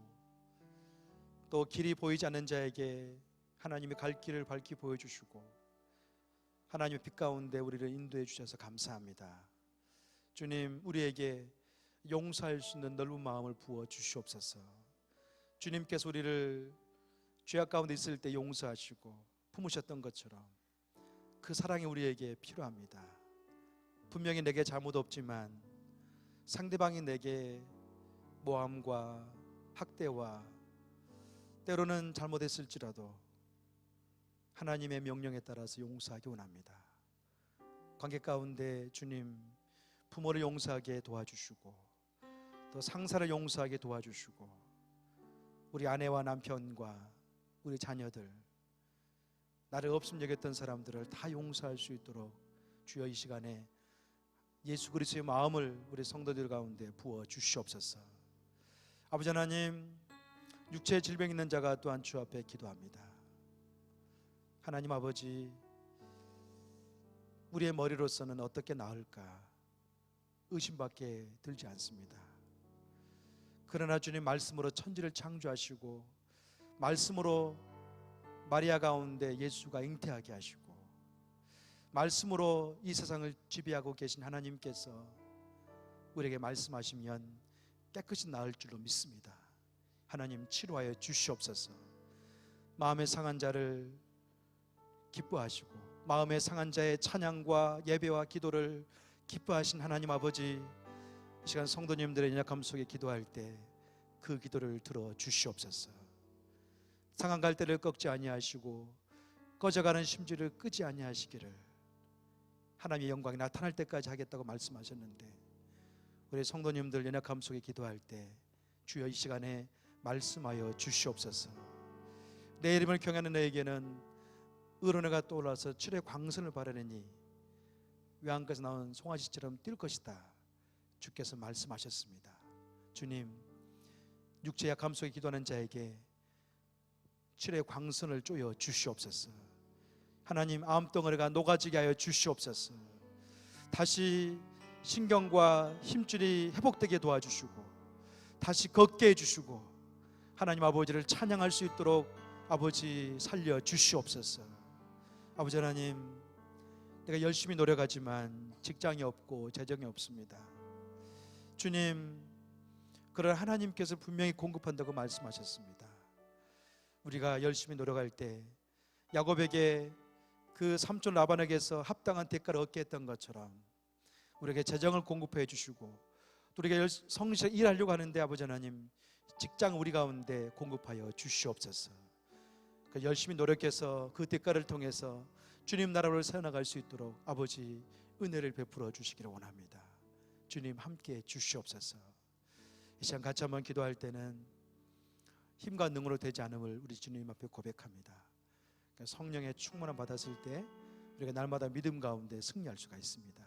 또 길이 보이지 않는 자에게 하나님의 갈 길을 밝히 보여주시고 하나님의 빛 가운데 우리를 인도해 주셔서 감사합니다. 주님, 우리에게 용서할 수 있는 넓은 마음을 부어 주시옵소서. 주님께서 우리를 죄악 가운데 있을 때 용서하시고 품으셨던 것처럼 그 사랑이 우리에게 필요합니다. 분명히 내게 잘못 없지만 상대방이 내게 모함과 학대와 때로는 잘못했을지라도 하나님의 명령에 따라서 용서하기 원합니다. 관계 가운데 주님 부모를 용서하게 도와주시고 또 상사를 용서하게 도와주시고 우리 아내와 남편과 우리 자녀들 나를 없음 여겼던 사람들을 다 용서할 수 있도록 주여 이 시간에 예수 그리스도의 마음을 우리 성도들 가운데 부어 주시옵소서. 아버지 하나님, 육체에 질병 있는 자가 또한 주 앞에 기도합니다. 하나님 아버지, 우리의 머리로서는 어떻게 나을까 의심밖에 들지 않습니다. 그러나 주님 말씀으로 천지를 창조하시고 말씀으로 마리아 가운데 예수가 잉태하게 하시고 말씀으로 이 세상을 지배하고 계신 하나님께서 우리에게 말씀하시면 깨끗이 나을 줄로 믿습니다. 하나님 치료하여 주시옵소서. 마음의 상한 자를 기뻐하시고 마음의 상한 자의 찬양과 예배와 기도를 기뻐하신 하나님 아버지, 이 시간 성도님들의 연약함 속에 기도할 때 그 기도를 들어 주시옵소서. 상한 갈대를 꺾지 아니하시고 꺼져가는 심지를 끄지 아니하시기를 하나님의 영광이 나타날 때까지 하겠다고 말씀하셨는데 우리 성도님들 연약함 속에 기도할 때 주여 이 시간에 말씀하여 주시옵소서. 내 이름을 경외하는 너에게는 의로내가 떠올라서 칠의 광선을 바라느니 외양간에서 나온 송아지처럼 뛸 것이다. 주께서 말씀하셨습니다. 주님, 육체 약함 속에 기도하는 자에게 칠의 광선을 쪼여 주시옵소서. 하나님, 암덩어리가 녹아지게 하여 주시옵소서. 다시 신경과 힘줄이 회복되게 도와주시고 다시 걷게 해주시고 하나님 아버지를 찬양할 수 있도록 아버지 살려 주시옵소서. 아버지 하나님, 내가 열심히 노력하지만 직장이 없고 재정이 없습니다. 주님, 그러나 하나님께서 분명히 공급한다고 말씀하셨습니다. 우리가 열심히 노력할 때 야곱에게 그 삼촌 라반에게서 합당한 대가를 얻게 했던 것처럼 우리에게 재정을 공급해 주시고 또 우리가 성실히 일하려고 하는데 아버지 하나님 직장 우리 가운데 공급하여 주시옵소서. 열심히 노력해서 그 대가를 통해서 주님 나라를 세워나갈 수 있도록 아버지 은혜를 베풀어 주시기를 원합니다. 주님 함께 주시옵소서. 이 시간 같이 한번 기도할 때는 힘과 능으로 되지 않음을 우리 주님 앞에 고백합니다. 성령의 충만함 받았을 때 우리가 날마다 믿음 가운데 승리할 수가 있습니다.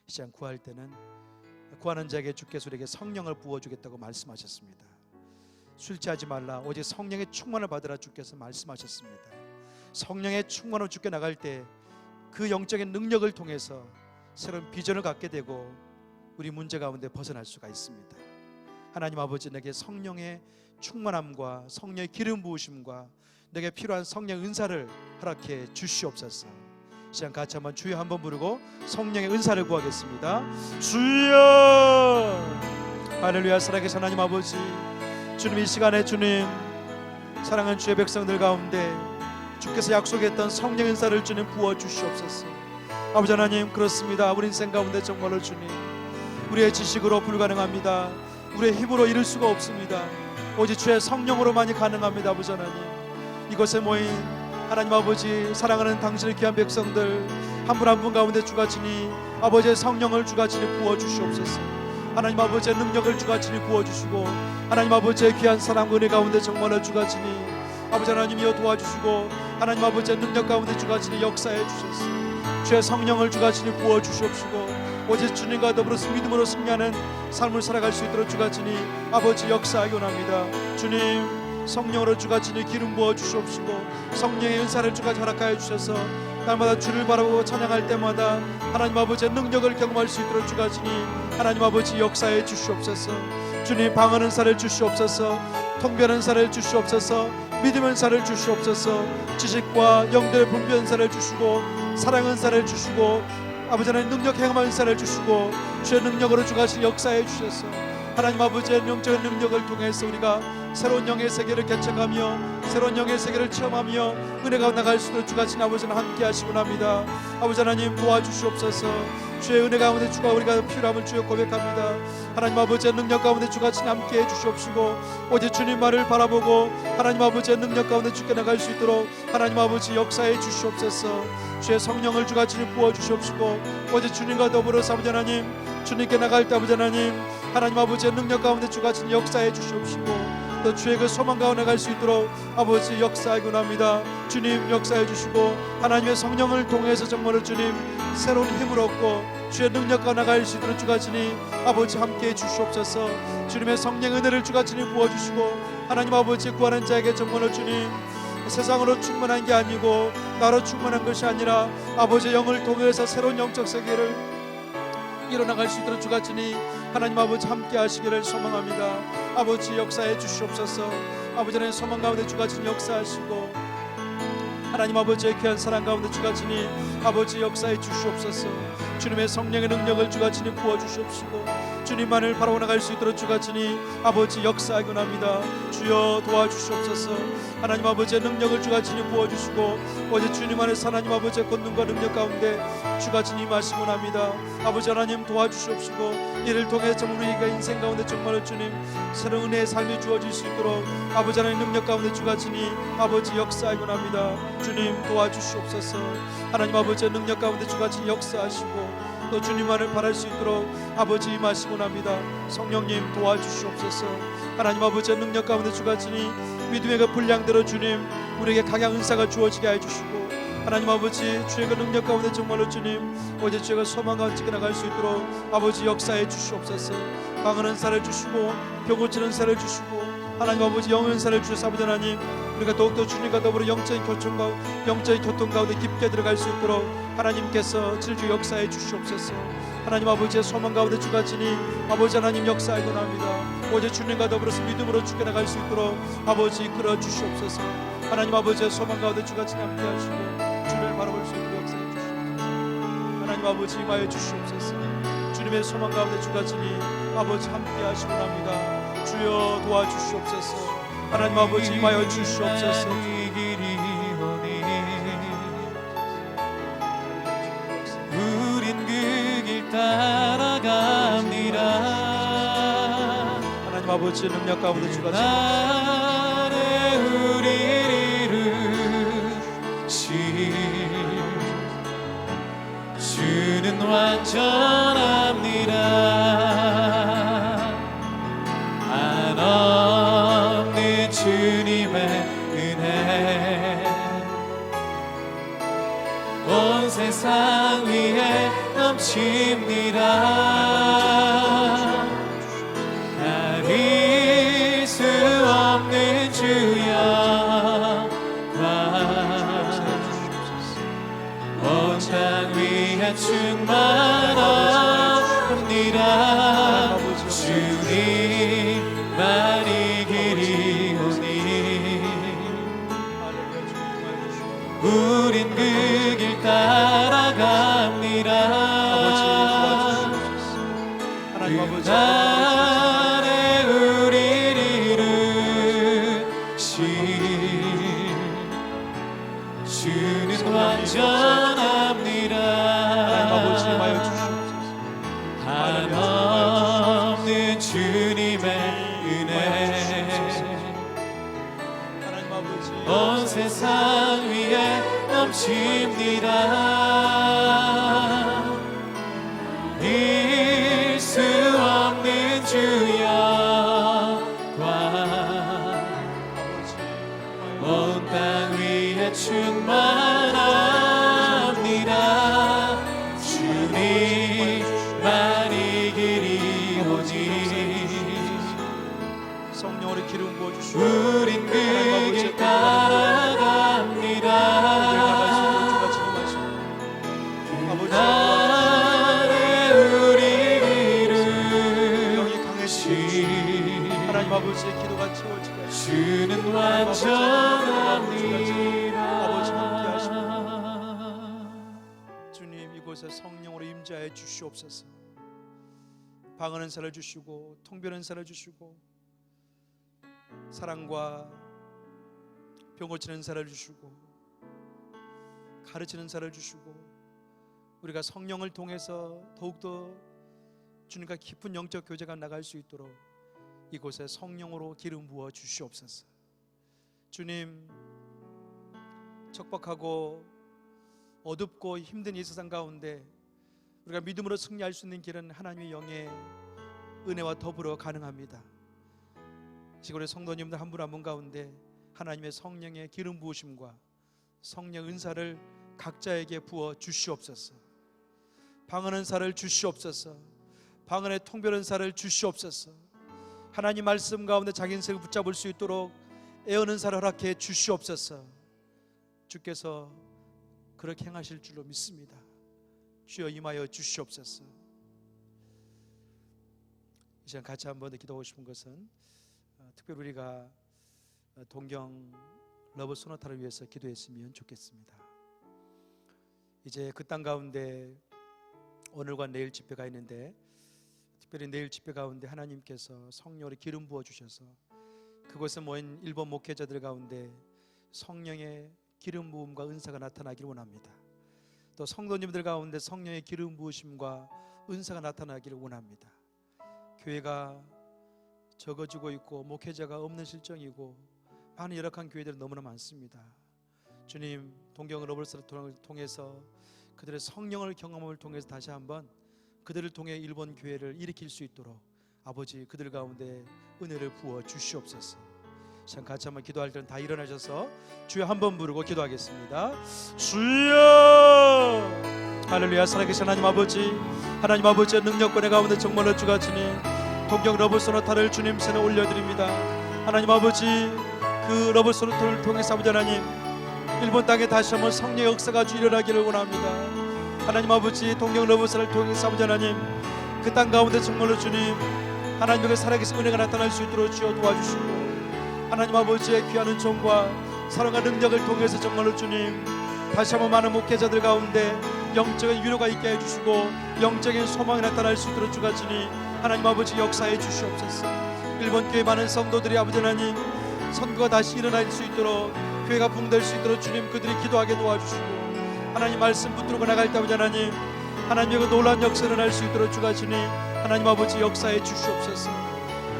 이 시간 구할 때는 구하는 자에게 주께서 우리에게 성령을 부어주겠다고 말씀하셨습니다. 술 취하지 말라 오직 성령의 충만을 받으라 주께서 말씀하셨습니다. 성령의 충만으로 주께 나갈 때 그 영적인 능력을 통해서 새로운 비전을 갖게 되고 우리 문제 가운데 벗어날 수가 있습니다. 하나님 아버지, 내게 성령의 충만함과 성령의 기름 부으심과 내게 필요한 성령 은사를 허락해 주시옵소서. 시간 같이 한번 주여 한번 부르고 성령의 은사를 구하겠습니다. 주여. 할렐루야. 살아계신 하나님 아버지, 주님, 이 시간에 주님, 사랑하는 주의 백성들 가운데 주께서 약속했던 성령 은사를 주님 부어 주시옵소서. 아버지 하나님, 그렇습니다. 우리 인생 가운데 정말로 주님, 우리의 지식으로 불가능합니다. 우리의 힘으로 이룰 수가 없습니다. 오직 주의 성령으로만이 가능합니다. 아버지 하나님, 이곳에 모인 하나님 아버지, 사랑하는 당신의 귀한 백성들 한 분 한 분 가운데 주가 지니 아버지의 성령을 주가 지니 부어 주시옵소서. 하나님 아버지의 능력을 주가 지니 부어 주시고, 하나님 아버지의 귀한 사랑 은혜 가운데 정말로 주가 지니 아버지 하나님이여 도와주시고, 하나님 아버지의 능력 가운데 주가 지니 역사해 주셨소. 주의 성령을 주가 지니 부어 주시옵시고, 오직 주님과 더불어서 믿음으로 승리하는 삶을 살아갈 수 있도록 주가 지니 아버지 역사하기 원합니다. 주님, 성령으로 주가 지니 기름 부어 주시옵시고, 성령의 은사를 주가 허락하여 주셔서 날마다 주를 바라보고 찬양할 때마다 하나님 아버지의 능력을 경험할 수 있도록 주가 지니 하나님 아버지 역사해 주시옵소서. 주님, 방언 은사를 주시옵소서. 통변 은사를 주시옵소서. 믿음 은사를 주시옵소서. 지식과 영들의 분별 은사를 주시고, 사랑 은사를 주시고, 아버지 하나님 능력 행함 은사를 주시고, 주의 능력으로 주가 지니 역사해 주셔서 하나님 아버지의 영적인 능력을 통해서 우리가 새로운 영의 세계를 개척하며 새로운 영의 세계를 체험하며 은혜가 나갈 수 있도록 주가 진 아버지는 함께 하시고 납니다. 아버지 하나님, 도와주시옵소서. 주의 은혜 가운데 주가 우리가 필요함을 주여 고백합니다. 하나님 아버지의 능력 가운데 주가 진 함께 해주시옵시고, 오직 주님만을 바라보고 하나님 아버지의 능력 가운데 주께 나갈 수 있도록 하나님 아버지 역사해 주시옵소서. 주의 성령을 주가 진 부어주시옵시고, 오직 주님과 더불어서 아버지 하나님 주님께 나갈 때 아버지 하나님 아버지의 능력 가운데 주가 진 역사해 주시옵시고, 또 주의 그 소망 가운데 갈 수 있도록 아버지 역사하기 원합니다. 주님 역사해 주시고, 하나님의 성령을 통해서 정말로 주님 새로운 힘을 얻고 주의 능력과 나갈 수 있도록 주가 지니 아버지 함께해 주시옵소서. 주님의 성령 은혜를 주가 지니 부어주시고, 하나님 아버지 구하는 자에게 정말로 주님 세상으로 충만한 게 아니고 나로 충만한 것이 아니라 아버지의 영을 통해서 새로운 영적 세계를 일어나갈 수 있도록 주가 지니 하나님 아버지 함께 하시기를 소망합니다. 아버지 역사해 주시옵소서. 아버지는 소망 가운데 주가 지니 역사하시고, 하나님 아버지의 귀한 사랑 가운데 주가 지니 아버지 역사해 주시옵소서. 주님의 성령의 능력을 주가 지니 부어주시옵시고, 주님만을 바라보 나갈 수 있도록 주가 지니 아버지 역사하기 원합니다. 주여 도와주시옵소서. 하나님 아버지의 능력을 주가 지니 부어주시고, 오직 주님 안에서 하나님 아버지의 권능과 능력 가운데 주가 지니 임하시기 원합니다. 아버지 하나님 도와주시옵시고, 이를 통해 정말 우리가 인생 가운데 정말로 주님 새로운 은혜의 삶이 주어질 수 있도록 아버지 하나님 능력 가운데 주가 지니 아버지 역사하기 원합니다. 주님 도와주시옵소서. 하나님 아버지의 능력 가운데 주가 지니 역사하시고, 또 주님만을 바랄 수 있도록 아버지 임하시고 납니다. 성령님 도와주시옵소서. 하나님 아버지의 능력 가운데 주가 지니 믿음의 그 분량대로 주님 우리에게 강한 은사가 주어지게 해주시고, 하나님 아버지 주의 그 능력 가운데 정말로 주님 오직 주의 그 소망 가운데 나갈 수 있도록 아버지 역사해 주시옵소서. 강한 은사를 주시고 병 고치는 은사를 주시고, 하나님 아버지 영의 은사를 주셔서 아버지 하나님 우리가 더욱더 주님과 더불어 영적인 교통 가운데 깊게 들어갈 수 있도록 하나님께서 질주 역사해 주시옵소서. 하나님 아버지의 소망 가운데 주가 지니 아버지 하나님 역사하기 원합니다. 오직 주님과 더불어서 믿음으로 주께 나갈 수 있도록 아버지 이끌어 주시옵소서. 하나님 아버지의 소망 가운데 주가 지니 함께 하시고 주를 바라볼 수 있도록 역사해 주시옵소서. 하나님 아버지 임하여 주시옵소서. 주님의 소망 가운데 주가 지니 아버지 함께 하시고 납니다. 주여 도와주시옵소서. 하나님 아버지 임하여 주시옵소서. 우린 그 길 따라갑니다. 하나님 아버지의 능력 가운데 주가 나의 우리를 주는 완전합니다. 한없는 주님의 은혜 온 세상 위에 넘칩니다. 가릴 수 없는 주여 온 땅 위에 충만 온 세상 위에 넘칩니다. 잃을 수 없는 주 영광 온 땅 위에 충만합니다. 주님만이 길이오니 성령으로 기름 부어주시고 우린 그 길 따라갑니다. 안에 우리를 영이 강해지시고 하나님 아버지의 기도가 채워지게 주는 완전합니다. 아버지 함께 하시고 주님 이곳에 성령으로 임재하여 주시옵소서. 방언 은사를 주시고 통변 은사를 주시고 사랑과 병 고치는 은사를 주시고 가르치는 은사를 주시고 우리가 성령을 통해서 더욱더 주님과 깊은 영적 교제가 나갈 수 있도록 이곳에 성령으로 기름 부어 주시옵소서. 주님, 척박하고 어둡고 힘든 이 세상 가운데 우리가 믿음으로 승리할 수 있는 길은 하나님의 영의 은혜와 더불어 가능합니다. 지금 성도님들 한 분 한 분 가운데 하나님의 성령의 기름 부으심과 성령 은사를 각자에게 부어 주시옵소서. 방언 은사를 주시옵소서. 방언의 통변 은사를 주시옵소서. 하나님 말씀 가운데 자기 인생을 붙잡을 수 있도록 애언 은사를 허락해 주시옵소서. 주께서 그렇게 행하실 줄로 믿습니다. 주여 임하여 주시옵소서. 이 시간 같이 한번 더 기도하고 싶은 것은 특별히 우리가 동경 러브 소나타를 위해서 기도했으면 좋겠습니다. 이제 그 땅 가운데 오늘과 내일 집회가 있는데 특별히 내일 집회 가운데 하나님께서 성령으로 기름 부어 주셔서 그곳에 모인 일본 목회자들 가운데 성령의 기름 부음과 은사가 나타나기를 원합니다. 또 성도님들 가운데 성령의 기름 부으심과 은사가 나타나기를 원합니다. 교회가 적어지고 있고 목회자가 없는 실정이고 많은 열악한 교회들은 너무나 많습니다. 주님, 동경 러브스를 통해서 그들의 성령을 경험을 통해서 다시 한번 그들을 통해 일본 교회를 일으킬 수 있도록 아버지 그들 가운데 은혜를 부어 주시옵소서. 시간 같이 한번 기도할 때는 다 일어나셔서 주여 한번 부르고 기도하겠습니다. 주여 할렐루야. 살아계신 하나님 아버지, 하나님 아버지의 능력권의 가운데 정말로 주가 주님 동경 러브소나타를 주님 손에 올려드립니다. 하나님 아버지, 그 러브소나타를 통해서 아버지 하나님 일본 땅에 다시 한번 성령의 역사가 일어나기를 원합니다. 하나님 아버지, 동경 러브소나타를 통해서 아버지 하나님 그 땅 가운데 정말로 주님 하나님의 살아계신 은혜가 나타날 수 있도록 주여 도와주시고 하나님 아버지의 귀한 은총과 사랑과 능력을 통해서 정말로 주님 다시 한번 많은 목회자들 가운데 영적인 위로가 있게 해주시고 영적인 소망이 나타날 수 있도록 주가 주니 하나님 아버지 역사해 주시옵소서. 일본 교회 많은 성도들이 아버지 하나님 선교가 다시 일어날 수 있도록 교회가 붕될 수 있도록 주님 그들이 기도하게 도와주시고 하나님 말씀 붙들고 나갈 때 아버지 하나님 하나님의 그 놀라운 역사를 일어날 수 있도록 주가 주니 하나님 아버지 역사해 주시옵소서.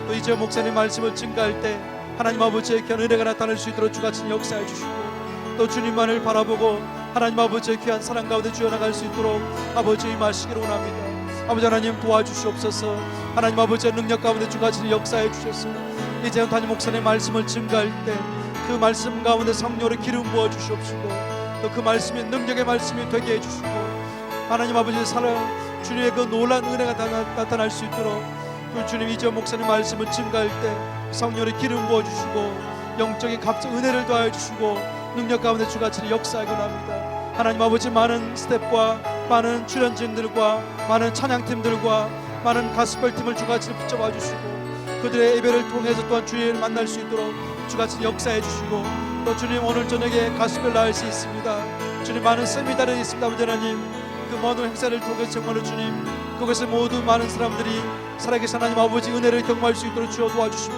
또 이제 목사님 말씀을 증가할 때 하나님 아버지의 귀한 은혜가 나타날 수 있도록 주가 주니 역사해 주시고 또 주님만을 바라보고 하나님 아버지의 귀한 사랑 가운데 주어나갈 수 있도록 아버지 임하시기를 원합니다. 아버지 하나님 도와주시옵소서. 하나님 아버지의 능력 가운데 주가 주니 역사해 주셔서 이제 담임 목사님 말씀을 증가할 때 그 말씀 가운데 성령으로 기름 부어 주시옵시고 또 그 말씀이 능력의 말씀이 되게 해주시고 하나님 아버지의 사랑 주님의 그 놀라운 은혜가 나타날 수 있도록 그 주님 이제 목사님 말씀을 증가할 때 성령으로 기름 부어 주시고 영적인 값진 은혜를 더하여 주시고 능력 가운데 주같이 역사하기 원합니다. 하나님 아버지 많은 스텝과 많은 출연진들과 많은 찬양팀들과 많은 가스펠팀을 주같이 붙잡아 주시고 그들의 예배를 통해서 또한 주님을 만날 수 있도록 주같이 역사해 주시고 또 주님 오늘 저녁에 가스펠 나갈 수 있습니다. 주님 많은 세미나를 있습니다. 아버지 하나님 그 모든 행사를 통해서 정말로 주님 그것에 모두 많은 사람들이 살아계신 하나님 아버지 은혜를 경험할 수 있도록 주여 도와주시며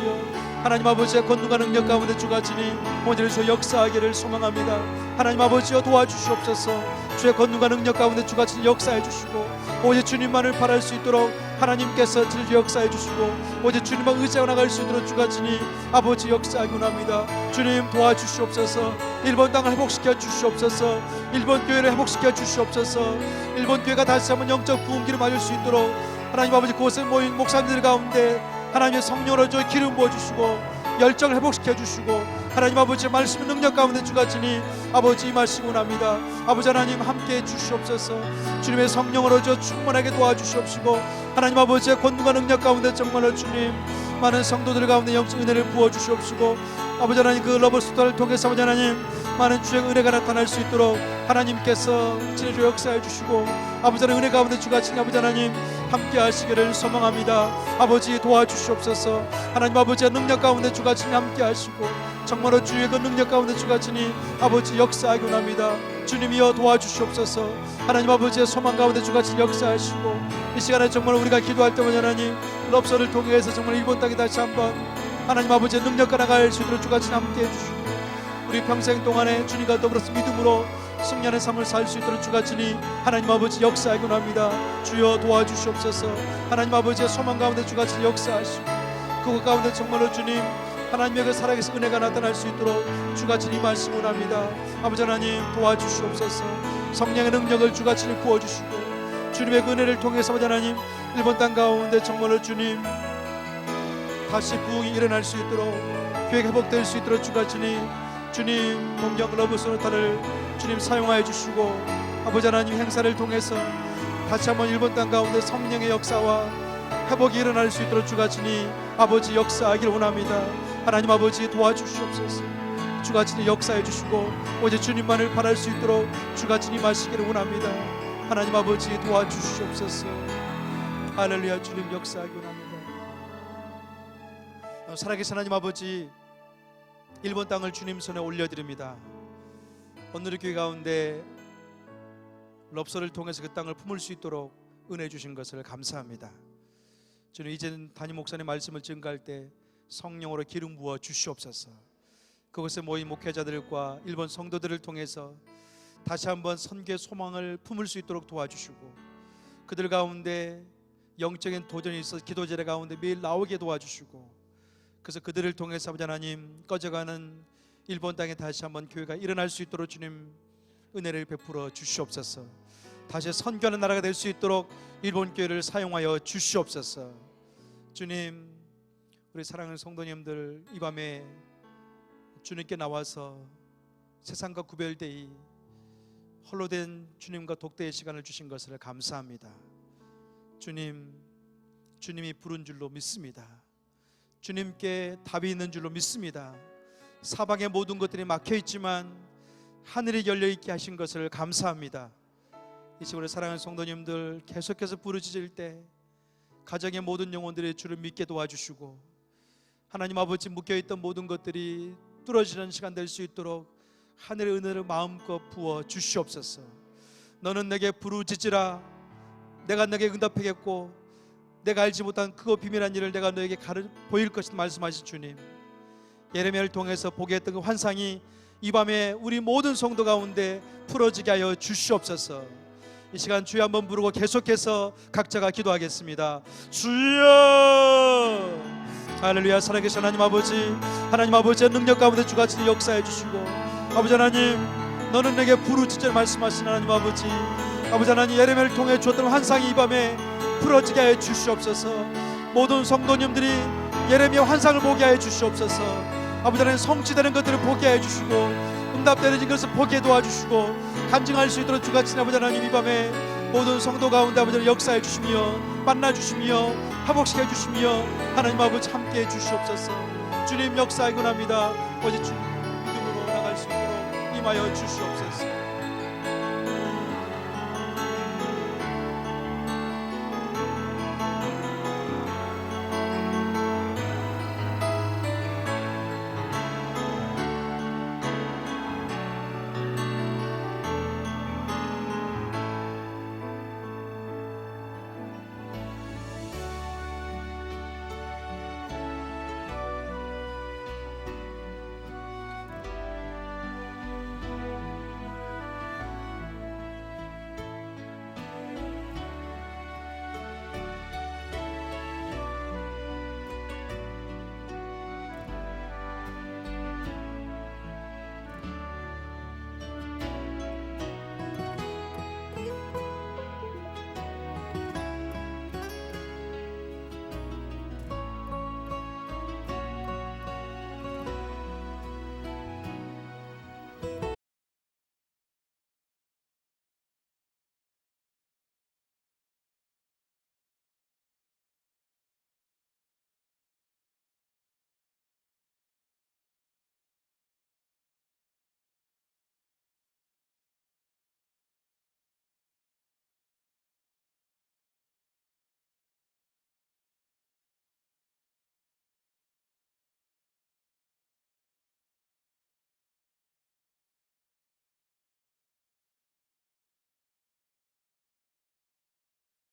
하나님 아버지의 권능과 능력 가운데 주가 지니 오늘 주여 역사하기를 소망합니다. 하나님 아버지여 도와주시옵소서. 주의 권능과 능력 가운데 주가 지니 역사해 주시고 오직 주님만을 바랄 수 있도록 하나님께서 주님 역사해 주시고 오직 주님만 의지하고 나갈 수 있도록 주가 주님 아버지 역사하기원 합니다. 주님 도와주시옵소서. 일본 땅을 회복시켜 주시옵소서. 일본 교회를 회복시켜 주시옵소서. 일본 교회가 다시 한번 영적 부흥기를 맞을 수 있도록 하나님 아버지 그곳에 모인 목사님들 가운데 하나님의 성령으로 저 기름 부어주시고 열정을 회복시켜 주시고 하나님 아버지 말씀의 능력 가운데 주가 주님 아버지 임하시고 납니다. 아버지 하나님 함께해 주시옵소서. 주님의 성령으로 저 충만하게 도와주시옵시고 하나님 아버지의 권능과 능력 가운데 정말로 주님 많은 성도들 가운데 영적 은혜를 부어주시옵시고 아버지 하나님 그 러브스토어를 통해서 아버지 하나님 많은 주의 은혜가 나타날 수 있도록 하나님께서 지내주 역사해 주시고 아버지 하나님 은혜 가운데 주가 주님 아버지 하나님 함께 하시기를 소망합니다. 아버지 도와주시옵소서. 하나님 아버지의 능력 가운데 주가 주님 함께 하시고 정말로 주의 그 능력 가운데 주가 주님 아버지 역사하기원 합니다. 주님이여 도와주시옵소서. 하나님 아버지의 소망 가운데 주가 주님 역사하시고 이 시간에 정말 우리가 기도할 때마다 하나님 럽서를 통해서 정말 일본 땅에 다시 한번 하나님 아버지의 능력과 나갈 수 있도록 주가 주님 함께 해주시고 우리 평생 동안에 주님과 더불어서 믿음으로 승리하는 삶을 살 수 있도록 주가 주님 하나님 아버지 역사하기원 합니다. 주여 도와주시옵소서. 하나님 아버지의 소망 가운데 주가 주님 역사하시고 그것 가운데 정말로 주님 하나님의 그 살아계신 은혜가 나타날 수 있도록 주가 주님 하시곤 합니다. 아버지 하나님 도와주시옵소서. 성령의 능력을 주가 주님 부어주시고 주님의 그 은혜를 통해서 아버지 하나님 일본 땅 가운데 정말로 주님 다시 부흥이 일어날 수 있도록 교회가 회복될 수 있도록 주가 주님 동경 러브스노타를 주님 사용하여 주시고 아버지 하나님 행사를 통해서 다시 한번 일본 땅 가운데 성령의 역사와 회복이 일어날 수 있도록 주가 주님 아버지 역사하기를 원합니다. 하나님 아버지 도와주시옵소서. 주가 주님 역사해 주시고 오직 주님만을 바랄 수 있도록 주가 주님 하시기를 원합니다. 하나님 아버지 도와주시옵소서. 할렐루야. 주님 역사하기를 원합니다. 살아계신 하나님 아버지 일본 땅을 주님 손에 올려드립니다. 오늘의 교회 가운데 럽서를 통해서 그 땅을 품을 수 있도록 은혜 주신 것을 감사합니다. 주님 이제는 담임 목사님 말씀을 증거할 때 성령으로 기름 부어 주시옵소서. 그곳에 모인 목회자들과 일본 성도들을 통해서 다시 한번 선교의 소망을 품을 수 있도록 도와주시고 그들 가운데 영적인 도전이 있어 기도 제례 가운데 매일 나오게 도와주시고 그래서 그들을 통해서 아버지 하나님 꺼져가는 일본 땅에 다시 한번 교회가 일어날 수 있도록 주님 은혜를 베풀어 주시옵소서. 다시 선교하는 나라가 될 수 있도록 일본 교회를 사용하여 주시옵소서. 주님 우리 사랑하는 성도님들 이 밤에 주님께 나와서 세상과 구별되이 홀로 된 주님과 독대의 시간을 주신 것을 감사합니다. 주님이 부른 줄로 믿습니다. 주님께 답이 있는 줄로 믿습니다. 사방의 모든 것들이 막혀있지만 하늘이 열려있게 하신 것을 감사합니다. 이 시간에 사랑하는 성도님들 계속해서 부르짖을 때 가정의 모든 영혼들이 주를 믿게 도와주시고 하나님 아버지 묶여있던 모든 것들이 뚫어지는 시간 될 수 있도록 하늘의 은혜를 마음껏 부어 주시옵소서. 너는 내게 부르짖으라 내가 내게 응답하겠고 내가 알지 못한 크고 비밀한 일을 내가 너에게 보일 것이다 말씀하신 주님, 예레미야를 통해서 보게 했던 그 환상이 이 밤에 우리 모든 성도 가운데 풀어지게 하여 주시옵소서. 이 시간 주여 한번 부르고 계속해서 각자가 기도하겠습니다. 주여. 할렐루야. 살아계신 하나님 아버지의 능력 가운데 주가 지금 역사해 주시고 아버지 하나님 너는 내게 부르짖으라 말씀하신 하나님 아버지 하나님 예레미야를 통해 주었던 환상이 이 밤에 풀어지게 하여 주시옵소서. 모든 성도님들이 예레미야 환상을 보게 하여 주시옵소서. 아버지 하나님 성취되는 것들을 보게 하여 주시고 응답되는 것을 보게 도와주시고 간증할 수 있도록 주가 친 아버지 하나님 이 밤에 모든 성도 가운데 아버지 역사해 주시며 만나 주시며 회복시켜 주시며 하나님 아버지 함께해 주시옵소서. 주님 역사하기원 합니다. 오직 주님 믿음으로 나갈 수 있도록 임하여 주시옵소서.